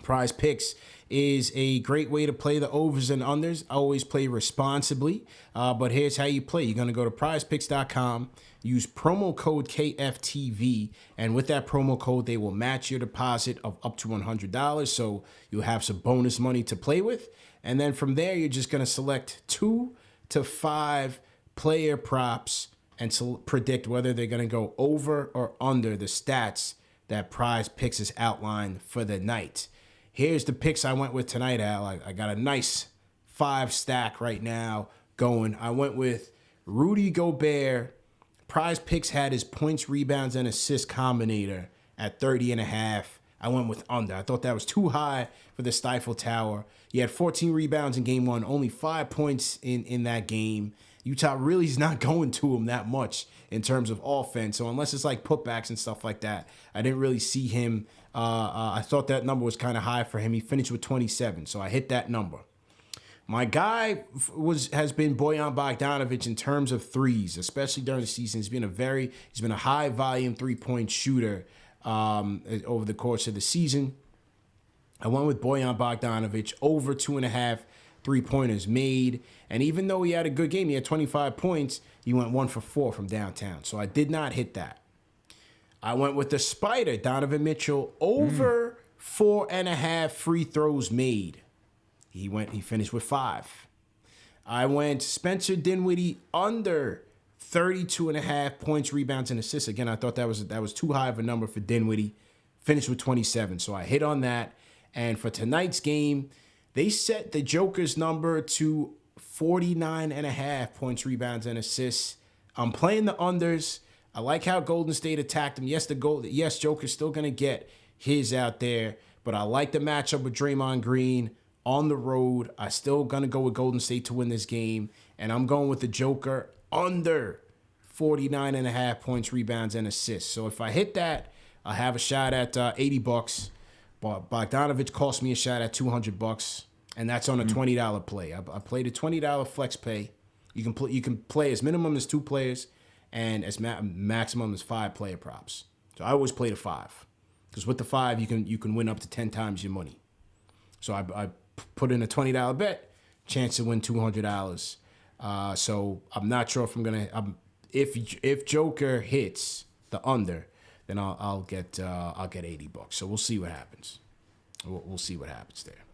Prize Picks is a great way to play the overs and unders. Always play responsibly. But here's how you play. You're going to go to prizepicks.com, use promo code KFTV, and with that promo code, they will match your deposit of up to $100. So you'll have some bonus money to play with. And then from there, you're just going to select 2 to 5 player props and predict whether they're going to go over or under the stats that Prize Picks has outlined for the night. Here's the picks I went with tonight, Al. I got a nice 5 stack right now going. I went with Rudy Gobert. Prize Picks had his points, rebounds, and assist combinator at 30.5. I went with under. I thought that was too high for the Stifle Tower. He had 14 rebounds in game 1, only 5 points in that game. Utah really is not going to him that much in terms of offense. So unless it's like putbacks and stuff like that, I didn't really see him. I thought that number was kind of high for him. He finished with 27, so I hit that number. My guy has been Bojan Bogdanovic in terms of threes, especially during the season. He's been a high volume 3-point shooter over the course of the season. I went with Bojan Bogdanovic over 2.5 3-pointers made. And even though he had a good game, he had 25 points, he went 1 for 4 from downtown. So I did not hit that. I went with the Spider, Donovan Mitchell, over 4.5 free throws made. He finished with 5. I went Spencer Dinwiddie under 32.5 points, rebounds, and assists. Again, I thought that was too high of a number for Dinwiddie. Finished with 27, so I hit on that. And for tonight's game, they set the Joker's number to 49.5 points, rebounds, and assists. I'm playing the unders. I like how Golden State attacked him. Yes, Joker's still going to get his out there, but I like the matchup with Draymond Green on the road. I still going to go with Golden State to win this game, and I'm going with the Joker under 49.5 points, rebounds, and assists. So if I hit that, I'll have a shot at $80. But Bogdanovic cost me a shot at $200, and that's on a $20 play. I played a $20 flex pay. You can play as minimum as 2 players, and as maximum as 5 player props. So I always play the 5, because with the 5 you can win up to 10 times your money. So I put in a $20 bet, chance to win $200. So I'm not sure if I'm gonna. If Joker hits the under, then I'll get $80. So we'll see what happens. We'll see what happens there.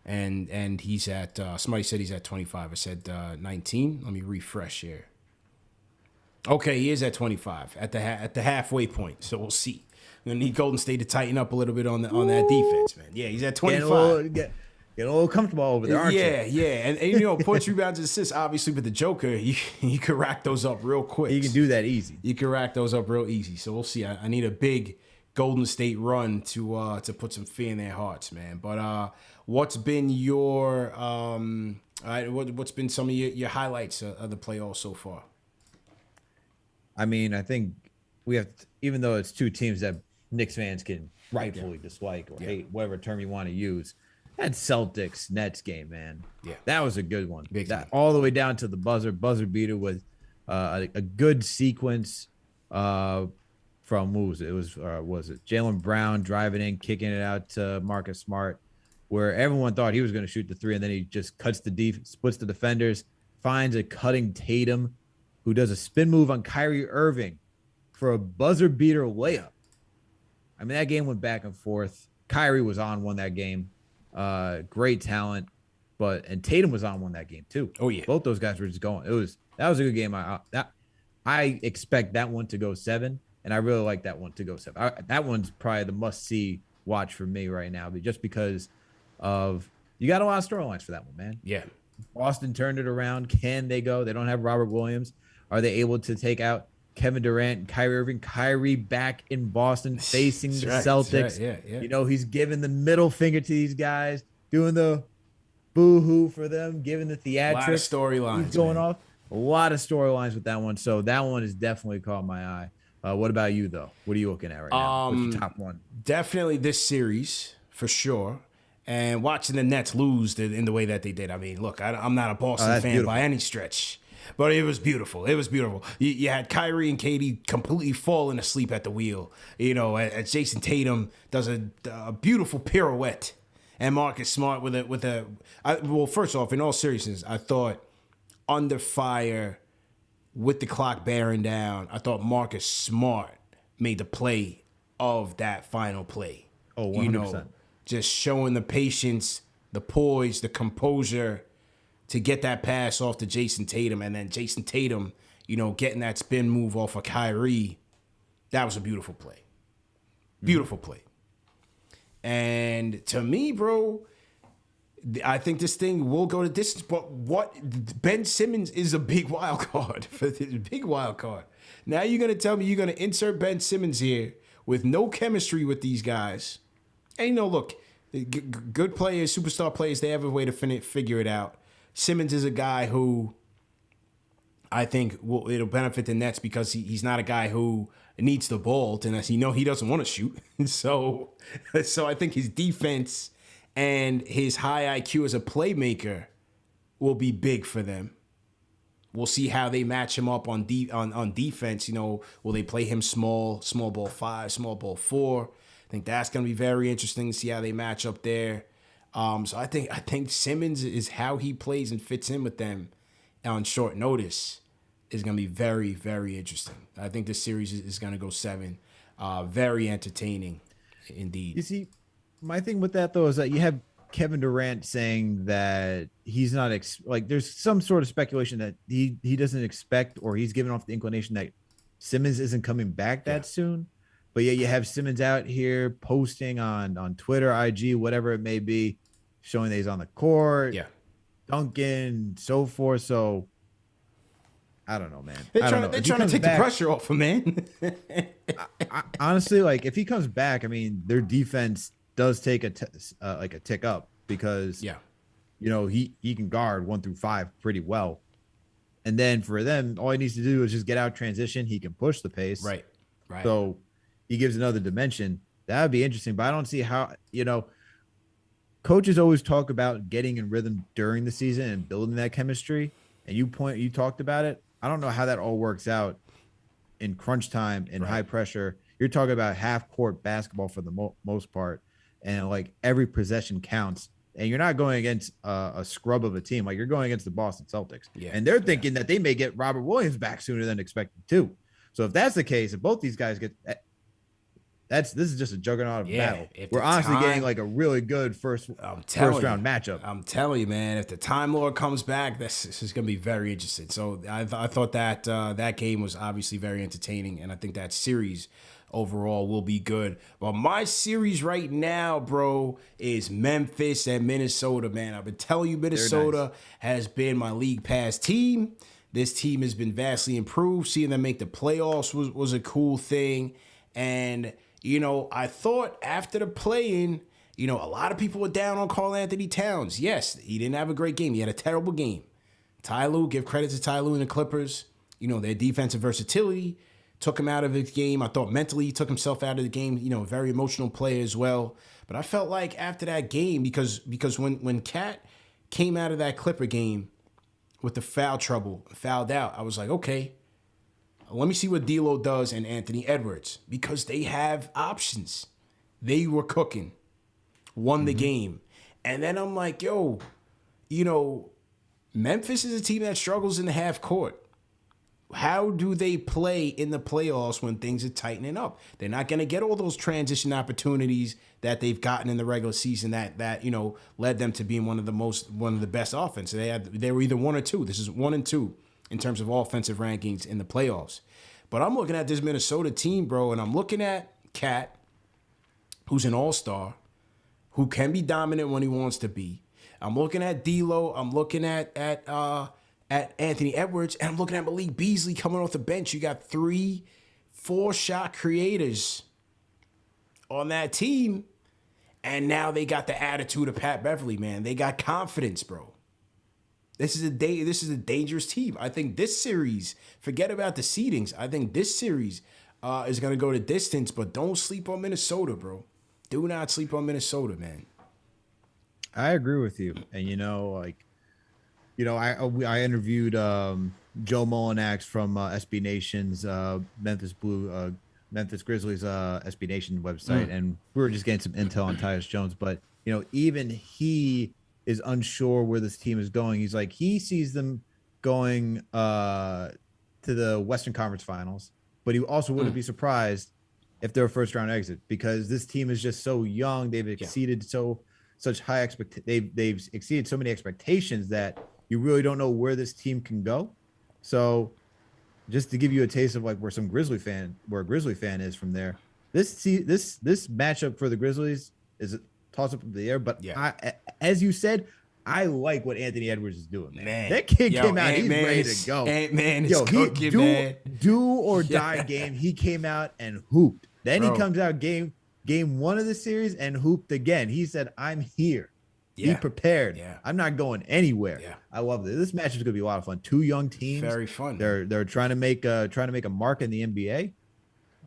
And he's at somebody said he's at 25. I said 19. Let me refresh here. Okay, he is at 25 at the halfway point. So we'll see. We're gonna need Golden State to tighten up a little bit on that defense, man. Yeah, he's at 25. Get a little comfortable over there, aren't you? Yeah. And you know, points, rebounds, and assists, obviously with the Joker, you can rack those up real quick. You can do that easy. You can rack those up real easy. So we'll see. I need a big Golden State run to put some fear in their hearts, man. But what's been your what's been some of your highlights of the playoffs so far? I mean, I think we have, even though it's 2 teams that Knicks fans can rightfully dislike or hate, whatever term you want to use. That Celtics Nets game, man. Yeah, that was a good one. All the way down to the buzzer beater with a good sequence from was it Jalen Brown driving in, kicking it out to Marcus Smart, where everyone thought he was going to shoot the 3, and then he just cuts splits the defenders, finds a cutting Tatum, who does a spin move on Kyrie Irving for a buzzer beater layup. I mean, that game went back and forth. Kyrie was on one that game. Great talent, and Tatum was on one that game too. Oh yeah, both those guys were just going. That was a good game. I expect that one to go 7, and I really like that one to go 7. That one's probably the must-see watch for me right now, just because of you got a lot of storylines for that one, man. Yeah, Boston turned it around. Can they go? They don't have Robert Williams. Are they able to take out Kevin Durant and Kyrie Irving? Kyrie back in Boston facing the Celtics. Yeah. You know, he's giving the middle finger to these guys, doing the boo-hoo for them, giving the theatrics. A lot of storylines. He's going off. A lot of storylines with that one. So that one has definitely caught my eye. What about you, though? What are you looking at right now? What's your top one? Definitely this series, for sure. And watching the Nets lose in the way that they did. I mean, look, I'm not a Boston fan by any stretch. But it was beautiful. It was beautiful. You had Kyrie and Katie completely falling asleep at the wheel. You know, as Jason Tatum does a beautiful pirouette. And Marcus Smart well, first off, in all seriousness, I thought under fire with the clock bearing down, I thought Marcus Smart made the play of that final play. Oh, 100%. You know, just showing the patience, the poise, the composure to get that pass off to Jason Tatum. And then Jason Tatum, you know, getting that spin move off of Kyrie. That was a beautiful play. Beautiful play. And to me, bro, I think this thing will go to distance. But Ben Simmons is a big wild card. Big wild card. Now you're going to tell me you're going to insert Ben Simmons here with no chemistry with these guys. And, you know, look, good players, superstar players, they have a way to figure it out. Simmons is a guy who I think it'll benefit the Nets because he's not a guy who needs the ball. And as you know, he doesn't want to shoot. So I think his defense and his high IQ as a playmaker will be big for them. We'll see how they match him up on defense. You know, will they play him small ball 5, small ball 4? I think that's going to be very interesting to see how they match up there. So I think Simmons is how he plays and fits in with them on short notice is going to be very, very interesting. I think this series is going to go 7. Very entertaining indeed. You see, my thing with that, though, is that you have Kevin Durant saying that he's not there's some sort of speculation that he doesn't expect, or he's giving off the inclination that Simmons isn't coming back that soon. But yeah, you have Simmons out here posting on Twitter, IG, whatever it may be, showing that he's on the court, dunking, so forth. So I don't know, man. They're trying to take the pressure off him, man. I honestly, like, if he comes back, I mean, their defense does take a tick up because you know, he can guard 1 through 5 pretty well. And then for them, all he needs to do is just get out transition. He can push the pace. Right. So he gives another dimension. That would be interesting, but I don't see how, you know, coaches always talk about getting in rhythm during the season and building that chemistry. And you talked about it. I don't know how that all works out in crunch time and high pressure. You're talking about half court basketball for the most part. And like every possession counts. And you're not going against a scrub of a team. Like, you're going against the Boston Celtics. And they're thinking that they may get Robert Williams back sooner than expected too. So if that's the case, if both these guys get this is just a juggernaut of battle. We're honestly getting like a really good first round matchup. I'm telling you, man, if the Time Lord comes back, this is going to be very interesting. So I thought that that game was obviously very entertaining, and I think that series overall will be good. But my series right now, bro, is Memphis and Minnesota, man. I've been telling you, Minnesota has been my league pass team. This team has been vastly improved. Seeing them make the playoffs was a cool thing. And, you know, I thought after the play-in, you know, a lot of people were down on Karl Anthony Towns. Yes, he didn't have a great game. He had a terrible game. Ty Lue, give credit to Ty Lue and the Clippers. You know, their defensive versatility took him out of the game. I thought mentally he took himself out of the game. You know, very emotional player as well. But I felt like after that game, because when Cat came out of that Clipper game with the foul trouble, fouled out, I was like, okay, let me see what D'Lo does and Anthony Edwards, because they have options. They were cooking, won the game. And then I'm like, yo, you know, Memphis is a team that struggles in the half court. How do they play in the playoffs when things are tightening up? They're not going to get all those transition opportunities that they've gotten in the regular season that you know led them to being one of the best offense. They were either 1 or 2. This is 1 and 2 in terms of offensive rankings in the playoffs. But I'm looking at this Minnesota team, bro, and I'm looking at Cat, who's an all-star, who can be dominant when he wants to be. I'm looking at D'Lo. I'm looking at Anthony Edwards, and I'm looking at Malik Beasley coming off the bench. You got 3 4-shot creators on that team, and now they got the attitude of Pat Beverly, man. They got confidence, bro. This is a dangerous team. I think this series, forget about the seedings. I think this series is going to go the distance, but don't sleep on Minnesota, bro. Do not sleep on Minnesota, man. I agree with you. And, I interviewed Joe Molinax from SB Nation's Memphis Grizzlies SB Nation website, and we were just getting some intel on Tyus Jones. But, even he is unsure where this team is going. He's like, he sees them going to the Western Conference Finals, but he also wouldn't be surprised if they're a first-round exit, because this team is just so young. They've exceeded such high they've exceeded so many expectations that you really don't know where this team can go. So, just to give you a taste of like where a Grizzly fan is from there, this matchup for the Grizzlies is a toss up in the air. But as you said, I like what Anthony Edwards is doing, man. That kid came out, he's ready to go. Ant-Man is cooking, man. Do or die game. He came out and hooped. Then he comes out game 1 of the series and hooped again. He said, "I'm here. Be prepared. I'm not going anywhere." I love this. This match is gonna be a lot of fun. 2 young teams, very fun. They're trying to make a mark in the NBA.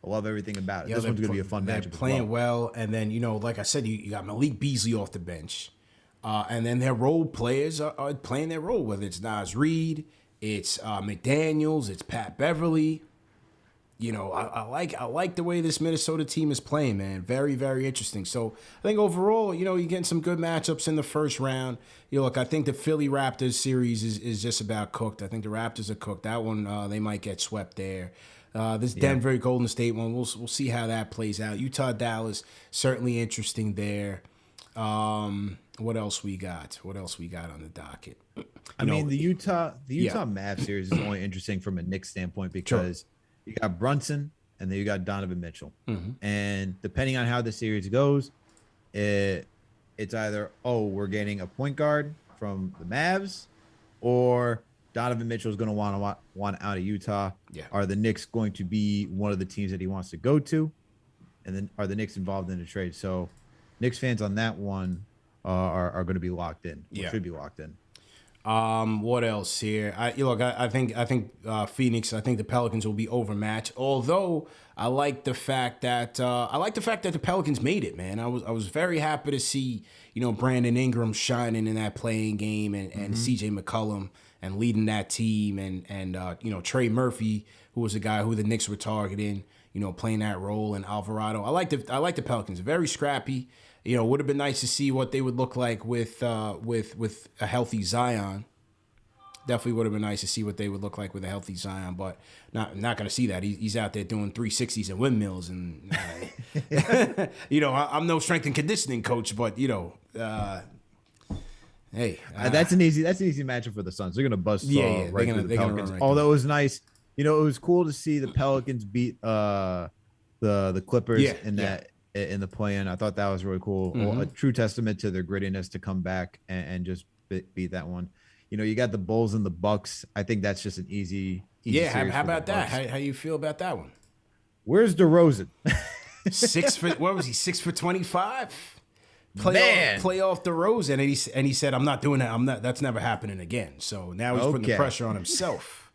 I love everything about it. This one's gonna be a fun match. Playing well, and then like I said, you got Malik Beasley off the bench, and then their role players are playing their role. Whether it's Naz Reid, it's McDaniels, it's Pat Beverly. I like the way this Minnesota team is playing, man. Very, very interesting. So I think overall, you're getting some good matchups in the first round. Look, I think the Philly Raptors series is just about cooked. I think the Raptors are cooked. That one, they might get swept there. This Denver Golden State one, we'll see how that plays out. Utah Dallas, certainly interesting there. What else we got? What else we got on the docket? The Utah Mavs series is only interesting from a Knicks standpoint because you got Brunson and then you got Donovan Mitchell. And depending on how the series goes, it's either, we're getting a point guard from the Mavs, or Donovan Mitchell is going to want out of Utah. Are the Knicks going to be one of the teams that he wants to go to? And then are the Knicks involved in the trade? So Knicks fans on that one are going to be locked in. Should be locked in. What else here? I think Phoenix. I think the Pelicans will be overmatched. Although I like the fact that the Pelicans made it, man. I was very happy to see Brandon Ingram shining in that playing game, and C.J. McCollum and leading that team, and Trey Murphy, who was a guy who the Knicks were targeting, playing that role, and Alvarado. I like the Pelicans. Very scrappy. Would have been nice to see what they would look like with a healthy Zion. Definitely would have been nice to see what they would look like with a healthy Zion, but not going to see that. He's out there doing 360s and windmills, and I'm no strength and conditioning coach, but hey, that's an easy matchup for the Suns. They're going to bust right through the Pelicans. Right. Although it was nice, it was cool to see the Pelicans beat the Clippers in the play-in. I thought that was really cool. Well, a true testament to their grittiness to come back and just beat that one. You got the Bulls and the Bucks. I think that's just an easy how about that? How you feel about that one? Where's DeRozan? 6 foot. What was he? 6 for 25. Playoff DeRozan, and he said, "I'm not doing that. That's never happening again." So now he's putting the pressure on himself.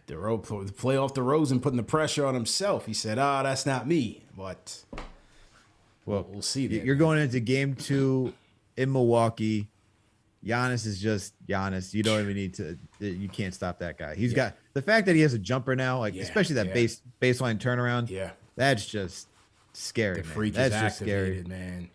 The playoff DeRozan putting the pressure on himself. He said, that's not me." But we'll see. You're going into game 2 in Milwaukee. Giannis is just Giannis. You don't even need to. You can't stop that guy. He's got the fact that he has a jumper now, especially that baseline turnaround. That's just scary. The freak man. That's just activated, scary, man.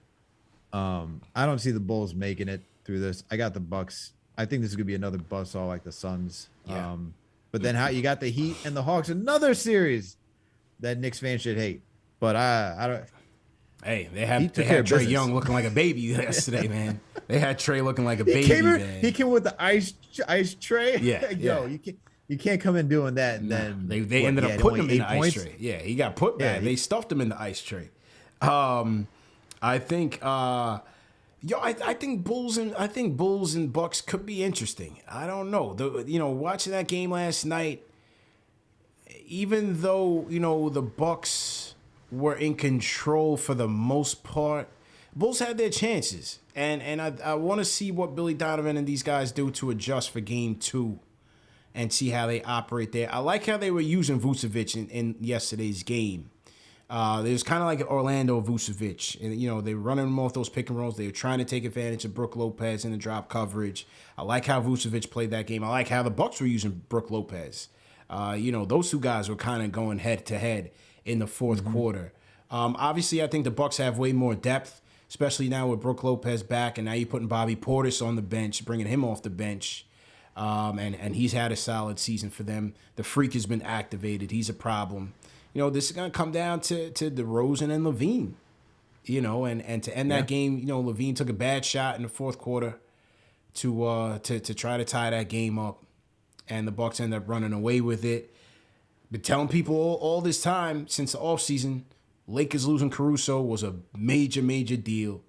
I don't see the Bulls making it through this. I got the Bucks. I think this is gonna be another buzzsaw like the Suns. But then how you got the Heat and the Hawks, another series that Knicks fans should hate. But I don't. Hey, they had Trae Young looking like a baby yesterday, man. They had Trae looking like a baby, man. He came with the ice tray. Yeah. You can't come in doing that. And then they ended up putting him in the ice tray. Yeah, he got put back. They stuffed him in the ice tray. I think, Yo, I think Bulls and Bucks could be interesting. I don't know. Watching that game last night, even though the Bucks were in control for the most part, Bulls had their chances, and I want to see what Billy Donovan and these guys do to adjust for Game 2, and see how they operate there. I like how they were using Vucevic in yesterday's game. It was kind of like Orlando Vucevic. And, they were running him off those pick and rolls. They were trying to take advantage of Brook Lopez in the drop coverage. I like how Vucevic played that game. I like how the Bucks were using Brook Lopez. Those two guys were kind of going head to head in the fourth quarter. Obviously, I think the Bucks have way more depth, especially now with Brook Lopez back, and now you're putting Bobby Portis on the bench, bringing him off the bench. And he's had a solid season for them. The Freak has been activated. He's a problem. This is going to come down to DeRozan and LaVine, and to end that game, LaVine took a bad shot in the fourth quarter to try to tie that game up, and the Bucks ended up running away with it. Been telling people all this time since the offseason, Lakers losing Caruso was a major, major deal.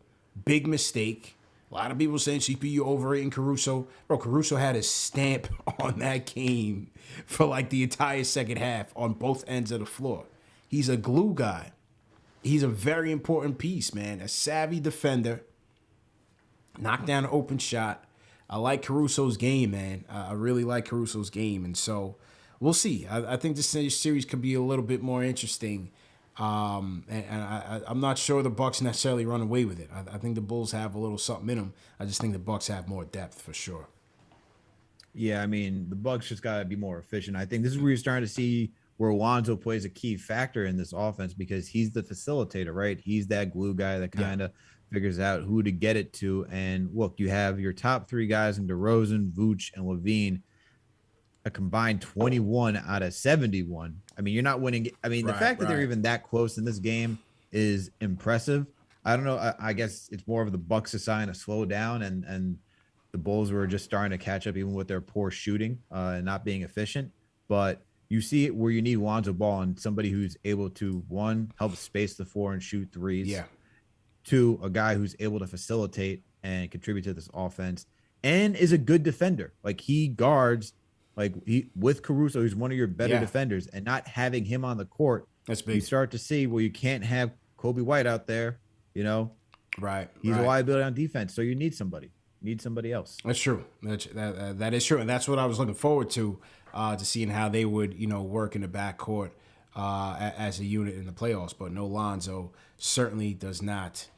Big mistake. A lot of people saying CPU overrating Caruso. Bro, Caruso had a stamp on that game for like the entire second half on both ends of the floor. He's a glue guy. He's a very important piece, man. A savvy defender. Knocked down an open shot. I like Caruso's game, man. I really like Caruso's game. And so we'll see. I think this series could be a little bit more interesting. I'm not sure the Bucks necessarily run away with it. I think the Bulls have a little something in them. I just think the Bucks have more depth for sure. Yeah, I mean, the Bucks just got to be more efficient. I think this is where you're starting to see where Lonzo plays a key factor in this offense because he's the facilitator, right? He's that glue guy that kind of figures out who to get it to. And look, you have your top three guys in DeRozan, Vooch, and LaVine, a combined 21 out of 71. I mean, you're not winning. I mean, the fact that they're even that close in this game is impressive. I don't know. I guess it's more of the Bucks a sign to slow down, and the Bulls were just starting to catch up even with their poor shooting and not being efficient. But you see it where you need Lonzo Ball and somebody who's able to, one, help space the floor and shoot threes. Yeah. Two, a guy who's able to facilitate and contribute to this offense and is a good defender. Like he guards. Like with Caruso, he's one of your better defenders, and not having him on the court, that's big. You start to see where you can't have Kobe White out there, Right. He's a liability on defense, so you need somebody. You need somebody else. That's true. That is true, and that's what I was looking forward to seeing how they would, work in the backcourt as a unit in the playoffs. But no Lonzo certainly does not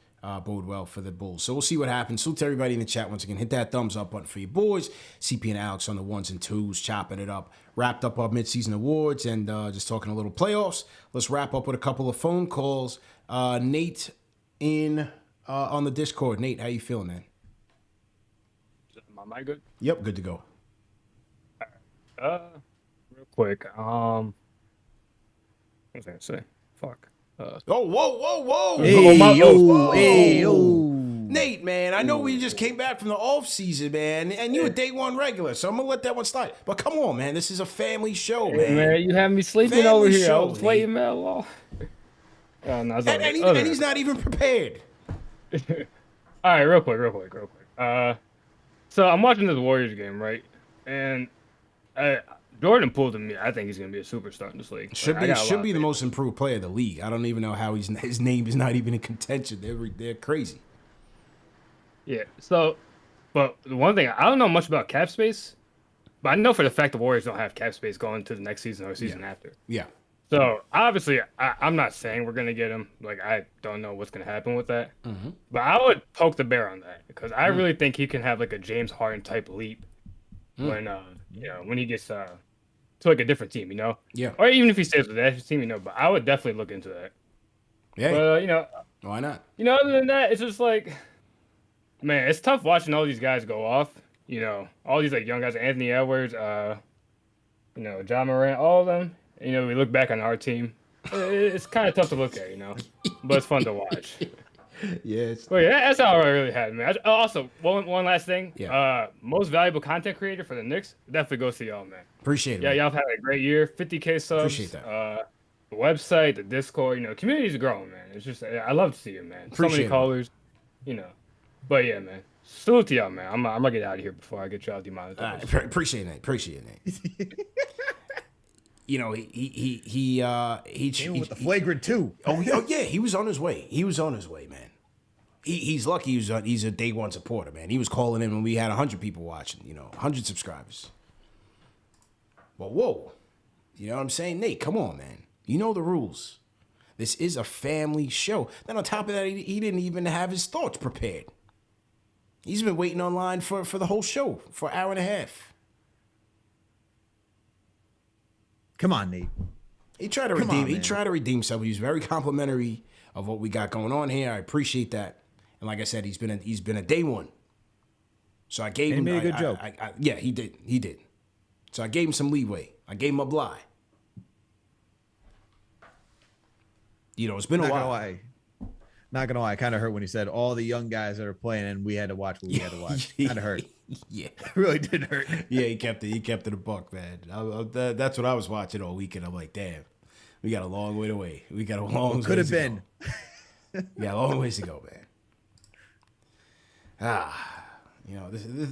bode well for the Bulls. So we'll see what happens. Salute to everybody in the chat once again. Hit that thumbs up button for your boys. CP and Alex on the ones and twos, chopping it up. Wrapped up our midseason awards and just talking a little playoffs. Let's wrap up with a couple of phone calls. Nate on the Discord. Nate, how you feeling, man? Am I good? Yep, good to go. Real quick. What was I gonna say? Fuck. Whoa. Hey, yo. Nate, man, I know we just came back from the off season, man, and you a day one regular, so I'm gonna let that one slide. But come on, man, this is a family show, man. Man, you have me sleeping family over here. Show, I was waiting, man. No, and he's not even prepared. All right, real quick. So I'm watching this Warriors game, right? And Jordan Poole, to me, I think he's going to be a superstar in this league. Should be the most improved player of the league. I don't even know how his name is not even in contention. They're crazy. Yeah. So, but the one thing, I don't know much about cap space, but I know for the fact the Warriors don't have cap space going to the next season or season after. Yeah. So obviously, I'm not saying we're going to get him. Like, I don't know what's going to happen with that. Mm-hmm. But I would poke the bear on that because I really think he can have like a James Harden type leap when when he gets to like a different team, Yeah. Or even if he stays with that team, But I would definitely look into that. Yeah. But why not? Other than that, it's just like, man, it's tough watching all these guys go off. All these like young guys, Anthony Edwards, John Morant, all of them. We look back on our team. It's kind of tough to look at, but it's fun to watch. Yes. But yeah, that's all I really had, man. Also, one last thing. Yeah. Most valuable content creator for the Knicks, definitely go see y'all, man. Appreciate it. Yeah, y'all have had a great year. 50K subs. Appreciate that. The website, the Discord, community's growing, man. It's just I love to see it, man. Appreciate so many callers, But yeah, man. Salute to y'all, man. I'm gonna get out of here before I get y'all demonetized. Appreciate it, Nate. You know, he Came with the flagrant 2. Oh yeah, he was on his way. He was on his way, man. He's lucky. He's a day one supporter, man. He was calling in when we had 100 people watching. 100 subscribers. Well, whoa, you know what I'm saying, Nate? Come on, man. You know the rules. This is a family show. Then on top of that, he didn't even have his thoughts prepared. He's been waiting online for the whole show for an hour and a half. Come on, Nate. He tried to redeem himself. He was very complimentary of what we got going on here. I appreciate that. And like I said, he's been a day one. So I gave him. He made a good joke. Yeah, he did. So I gave him some leeway. I gave him a bly. It's been a while. Not gonna lie, I kind of hurt when he said all the young guys that are playing and we had to watch what we had to watch. Kind of hurt. Yeah, it really did hurt. Yeah, he kept it a buck, man. That's what I was watching all weekend. I'm like, damn, we got a long way to wait. We got a long. Could have been. We got a long ways to go, man.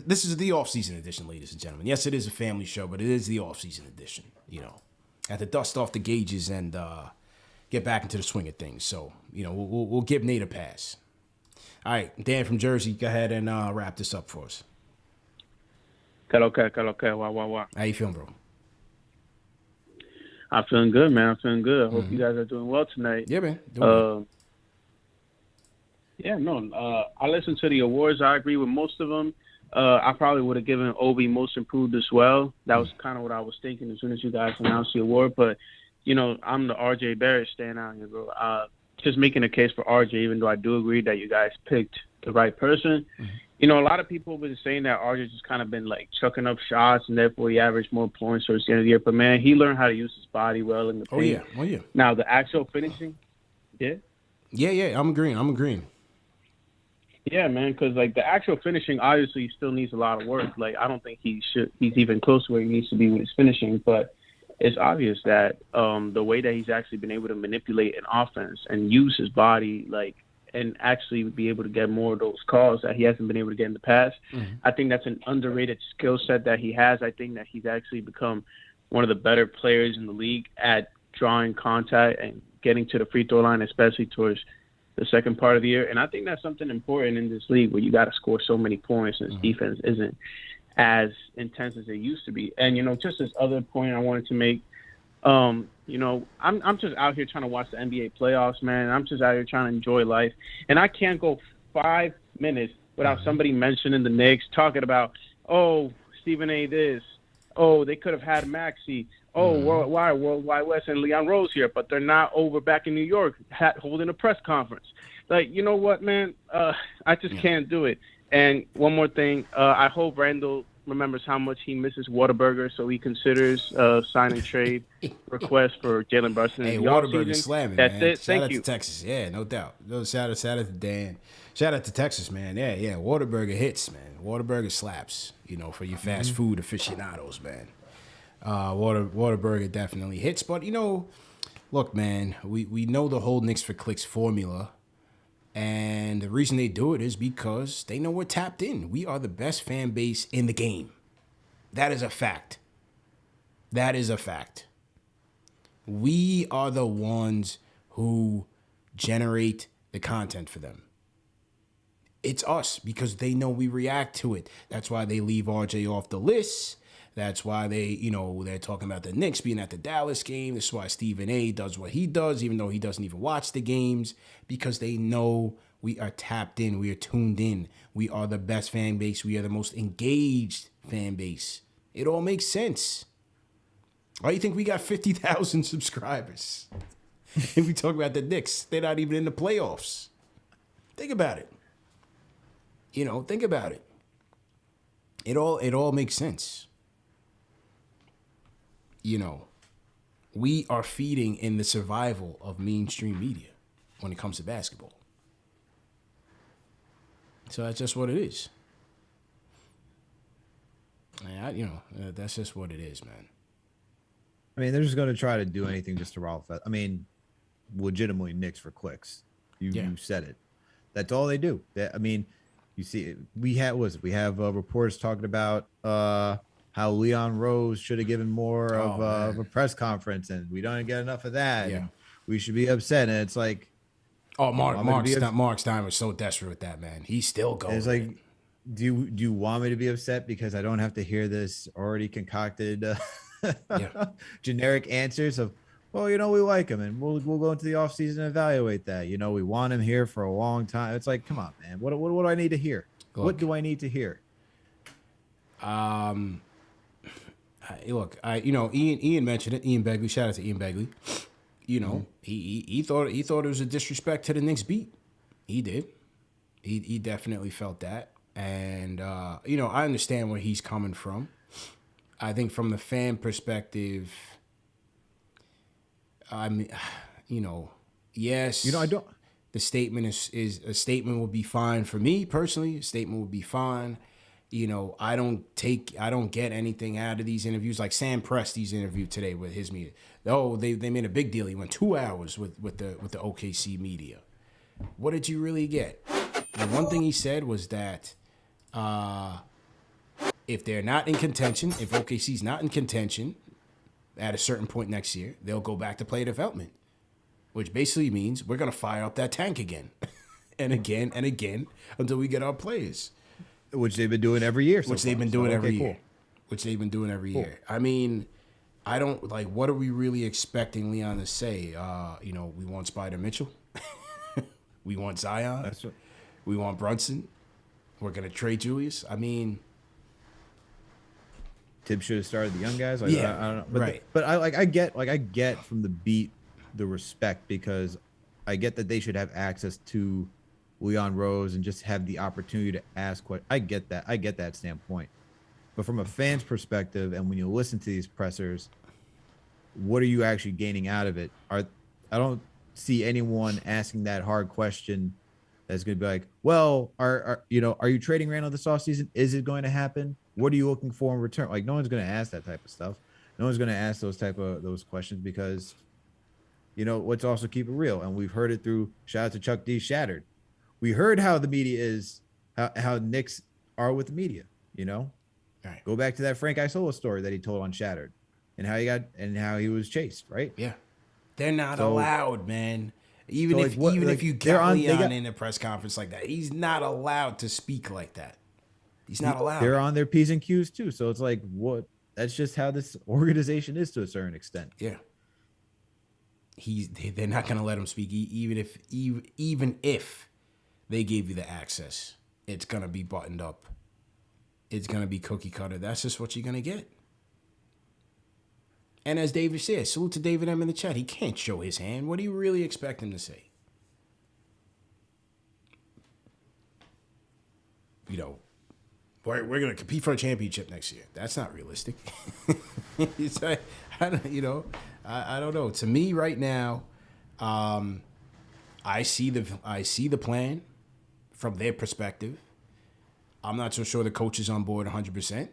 This is the off-season edition, ladies and gentlemen. Yes, it is a family show, but it is the off-season edition. Had to dust off the gauges and get back into the swing of things. So, we'll give Nate a pass. All right, Dan from Jersey, go ahead and wrap this up for us. Okay. How you feeling, bro? I'm feeling good, man. I'm feeling good. I hope you guys are doing well tonight. Yeah, man. Doing I listened to the awards. I agree with most of them. I probably would have given Obi Most Improved as well. That was kind of what I was thinking as soon as you guys announced the award. But, I'm the RJ Barrett stand out here, bro. Just making a case for RJ, even though I do agree that you guys picked the right person. A lot of people have been saying that RJ just kind of been like chucking up shots and therefore he averaged more points towards the end of the year. But, man, he learned how to use his body well in the paint. Oh, yeah. Now, the actual finishing, yeah? Yeah, I'm agreeing. Yeah, man, because, the actual finishing, obviously, still needs a lot of work. I don't think he's even close to where he needs to be with his finishing, but it's obvious that the way that he's actually been able to manipulate an offense and use his body, and actually be able to get more of those calls that he hasn't been able to get in the past, I think that's an underrated skill set that he has. I think that he's actually become one of the better players in the league at drawing contact and getting to the free throw line, especially towards the second part of the year. And I think that's something important in this league where you got to score so many points and defense isn't as intense as it used to be. And, just this other point I wanted to make, I'm just out here trying to watch the NBA playoffs, man. I'm just out here trying to enjoy life. And I can't go 5 minutes without somebody mentioning the Knicks, talking about, oh, Stephen A. this, oh, they could have had Maxey. Oh, Worldwide West and Leon Rose here, but they're not over back in New York holding a press conference. You know what, man? I just can't do it. And one more thing, I hope Randall remembers how much he misses Whataburger, so he considers signing trade requests for Jalen Brunson. Hey, Whataburger's slamming, man. That's it. Shout out Thank you. to Texas. Yeah, no doubt. Shout out to Dan. Shout out to Texas, man. Yeah. Whataburger hits, man. Whataburger slaps, for your fast food aficionados, man. Whataburger definitely hits. But, look, man, we know the whole Knicks for Clicks formula. And the reason they do it is because they know we're tapped in. We are the best fan base in the game. That is a fact. We are the ones who generate the content for them. It's us because they know we react to it. That's why they leave RJ off the list. That's why they're talking about the Knicks being at the Dallas game. That's why Stephen A. does what he does, even though he doesn't even watch the games, because they know we are tapped in. We are tuned in. We are the best fan base. We are the most engaged fan base. It all makes sense. Why do you think we got 50,000 subscribers? If we talk about the Knicks, they're not even in the playoffs. Think about it. Think about it. It all makes sense. We are feeding in the survival of mainstream media when it comes to basketball. So that's just what it is. That's just what it is, man. I mean, they're just going to try to do anything just to rile fest. I mean, legitimately Knicks for clicks. You said it. That's all they do. You see, we have reports talking about how Leon Rose should have given more of a press conference, and we don't get enough of that. Yeah. And we should be upset. And it's like, Oh, Mark Stein Stein was so desperate with that, man. He's still going. it's like, do you want me to be upset because I don't have to hear this already concocted generic answers of, well, we like him and we'll go into the offseason and evaluate that. We want him here for a long time. It's like, come on, man. What do I need to hear? What do I need to hear? Ian mentioned it. Ian Begley, shout out to Ian Begley. He thought it was a disrespect to the Knicks beat. He did. He definitely felt that. And I understand where he's coming from. I think from the fan perspective, yes. I don't. The statement is a statement would be fine for me personally. A statement would be fine. I don't get anything out of these interviews. Like Sam Presti's interview today with his media. Oh, they made a big deal. He went 2 hours with the OKC media. What did you really get? The one thing he said was that if they're not in contention, if OKC's not in contention at a certain point next year, they'll go back to player development, which basically means we're going to fire up that tank again and again and again until we get our players. Which they've been doing every year. Which they've been doing every year. I mean, I don't, what are we really expecting Leon to say? We want Spider Mitchell. We want Zion. We want Brunson. We're going to trade Julius. I mean, Tibbs should have started the young guys. I don't know. But right. But I get from the beat the respect, because I get that they should have access to Leon Rose and just have the opportunity to ask questions. I get that standpoint. But from a fan's perspective, and when you listen to these pressers, what are you actually gaining out of it? I don't see anyone asking that hard question that's going to be like, well, are you trading Randall this offseason? Is it going to happen? What are you looking for in return? Like, no one's going to ask that type of stuff. No one's going to ask those questions because, let's also keep it real. And we've heard it through, shout out to Chuck D. Shattered. We heard how the media is, how Knicks are with the media, Right. Go back to that Frank Isola story that he told on Shattered and how he was chased, right? Yeah. They're not allowed, man. Even if you get Leon in a press conference like that, he's not allowed to speak like that. He's not allowed. They're on their P's and Q's too. So it's like, what? That's just how this organization is to a certain extent. Yeah. They're not going to let him speak, even if they gave you the access. It's going to be buttoned up. It's going to be cookie cutter. That's just what you're going to get. And as David said, salute to David M in the chat. He can't show his hand. What do you really expect him to say? We're going to compete for a championship next year. That's not realistic. It's like, I don't know. To me right now, I see the plan from their perspective. I'm not so sure the coach is on board 100%.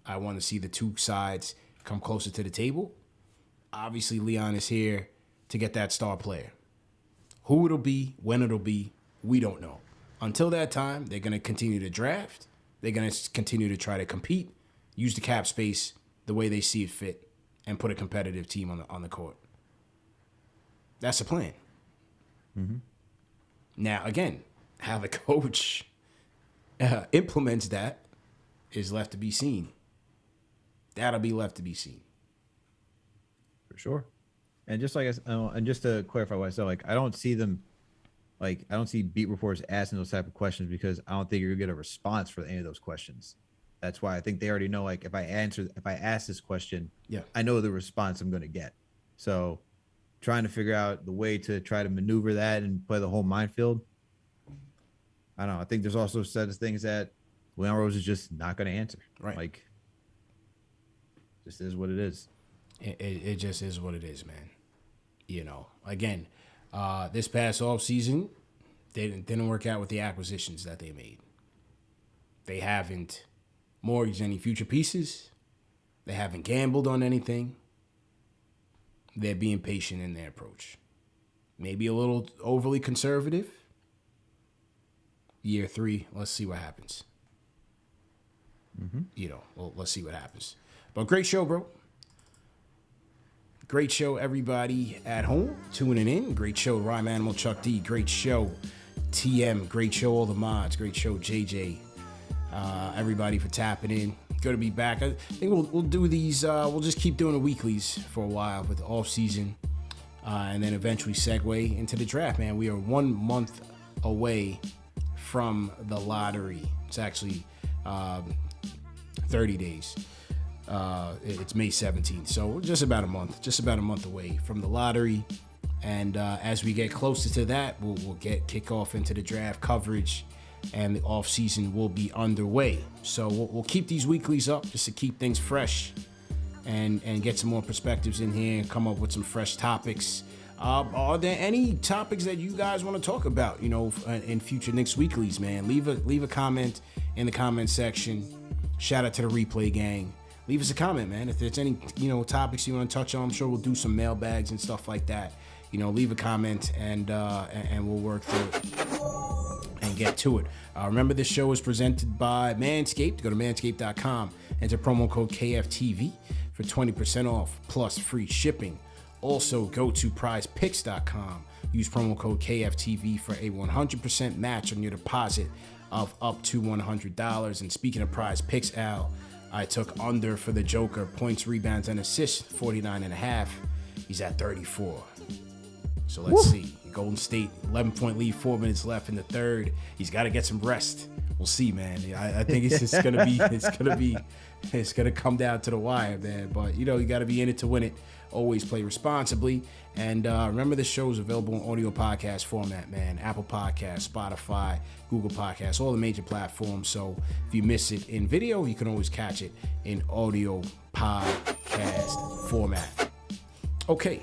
I want to see the two sides come closer to the table. Obviously, Leon is here to get that star player. Who it'll be, when it'll be, we don't know. Until that time, they're going to continue to draft. They're going to continue to try to compete, use the cap space the way they see it fit, and put a competitive team on the court. That's the plan. Mm-hmm. Now, again, how the coach implements that is left to be seen. That'll be left to be seen. For sure. And just to clarify what I said, I don't see them, I don't see beat reporters asking those type of questions because I don't think you're gonna get a response for any of those questions. That's why I think they already know, if I ask this question, I know the response I'm gonna get. So trying to figure out the way to try to maneuver that and play the whole minefield, I don't know. I think there's also set of things that Leon Rose is just not going to answer. Right. Just is what it is. It just is what it is, man. Again, this past offseason, they didn't work out with the acquisitions that they made. They haven't mortgaged any future pieces. They haven't gambled on anything. They're being patient in their approach. Maybe a little overly conservative. year 3, let's see what happens. Well, let's see what happens. But great show, bro. Great show, everybody at home tuning in. Great show, Rhyme Animal Chuck D. Great show, TM. Great show, all the mods. Great show, JJ. Everybody for tapping in. Good to be back. I think we'll do these. We'll just keep doing the weeklies for a while with the off season, and then eventually segue into the draft. Man, we are 1 month away from the lottery. It's actually 30 days. It's May 17th, so just about a month away from the lottery. And as we get closer to that, we'll kick off into the draft coverage, and the off season will be underway. So we'll keep these weeklies up just to keep things fresh, and get some more perspectives in here and come up with some fresh topics. Are there any topics that you guys want to talk about, in future Knicks weeklies, man? Leave a comment in the comment section. Shout out to the replay gang. Leave us a comment, man. If there's any, topics you want to touch on, I'm sure we'll do some mailbags and stuff like that. Leave a comment, and we'll work through it and get to it. Remember, this show is presented by Manscaped. Go to manscaped.com. Enter promo code KFTV for 20% off plus free shipping. Also, go to prizepicks.com. Use promo code KFTV for a 100% match on your deposit of up to $100. And speaking of Prize Picks, Al, I took under for the Joker. Points, rebounds, and assists, 49.5. He's at 34. So let's see. Golden State, 11-point lead, 4 minutes left in the third. He's got to get some rest. We'll see, man. I think it's just gonna be, it's gonna come down to the wire, man. But you got to be in it to win it. Always play responsibly. And remember, this show is available in audio podcast format, man. Apple Podcasts, Spotify, Google Podcasts, all the major platforms. So if you miss it in video, you can always catch it in audio podcast format. Okay,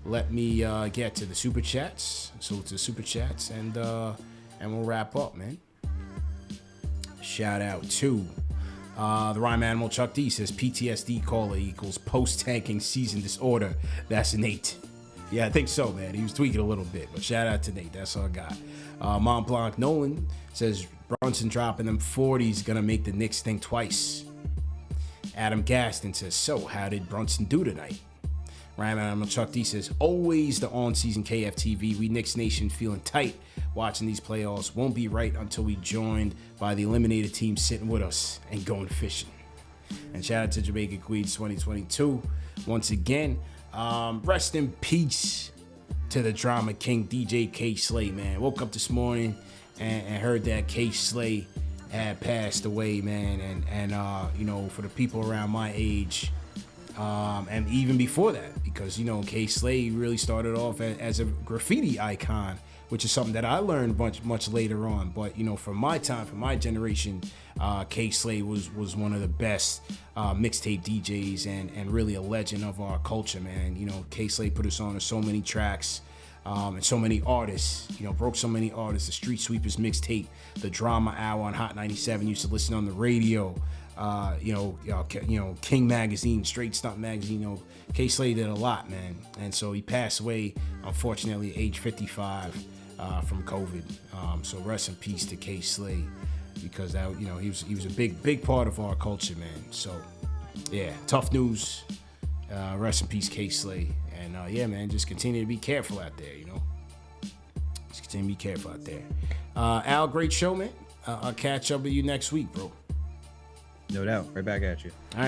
let me get to the super chats. So to the super chats, and we'll wrap up, man. Shout out to the Rhyme Animal Chuck D says PTSD caller equals post-tanking season disorder. That's Nate. Yeah, I think so, man. He was tweaking a little bit, but shout out to Nate. That's all I got. Mont Blanc Nolan says Brunson dropping them 40s gonna make the Knicks think twice. Adam Gaston says, so how did Brunson do tonight? Rhyme Animal Chuck D says, always the on-season KFTV. We Knicks Nation feeling tight watching these playoffs. Won't be right until we joined by the eliminated team sitting with us and going fishing. And shout out to Jamaica Queens 2022. Once again, rest in peace to the drama king DJ K Slay, man. Woke up this morning and heard that K Slay had passed away, man. And for the people around my age, and even before that, because K Slay really started off as a graffiti icon, which is something that I learned much later on. But for my time, for my generation, K Slay was one of the best mixtape DJs and really a legend of our culture, man. K Slay put us on to so many tracks, and so many artists. Broke so many artists. The Street Sweepers mixtape, the Drama Hour on Hot 97. Used to listen on the radio. King Magazine, Straight Stunt Magazine. K Slay did a lot, man. And so he passed away, unfortunately, at age 55 from COVID. So rest in peace to K Slay, because that he was a big part of our culture, man. So yeah, tough news. Rest in peace, K Slay. And yeah, man, just continue to be careful out there. Just continue to be careful out there. Al, great show, man. I'll catch up with you next week, bro. No doubt. Right back at you. All right.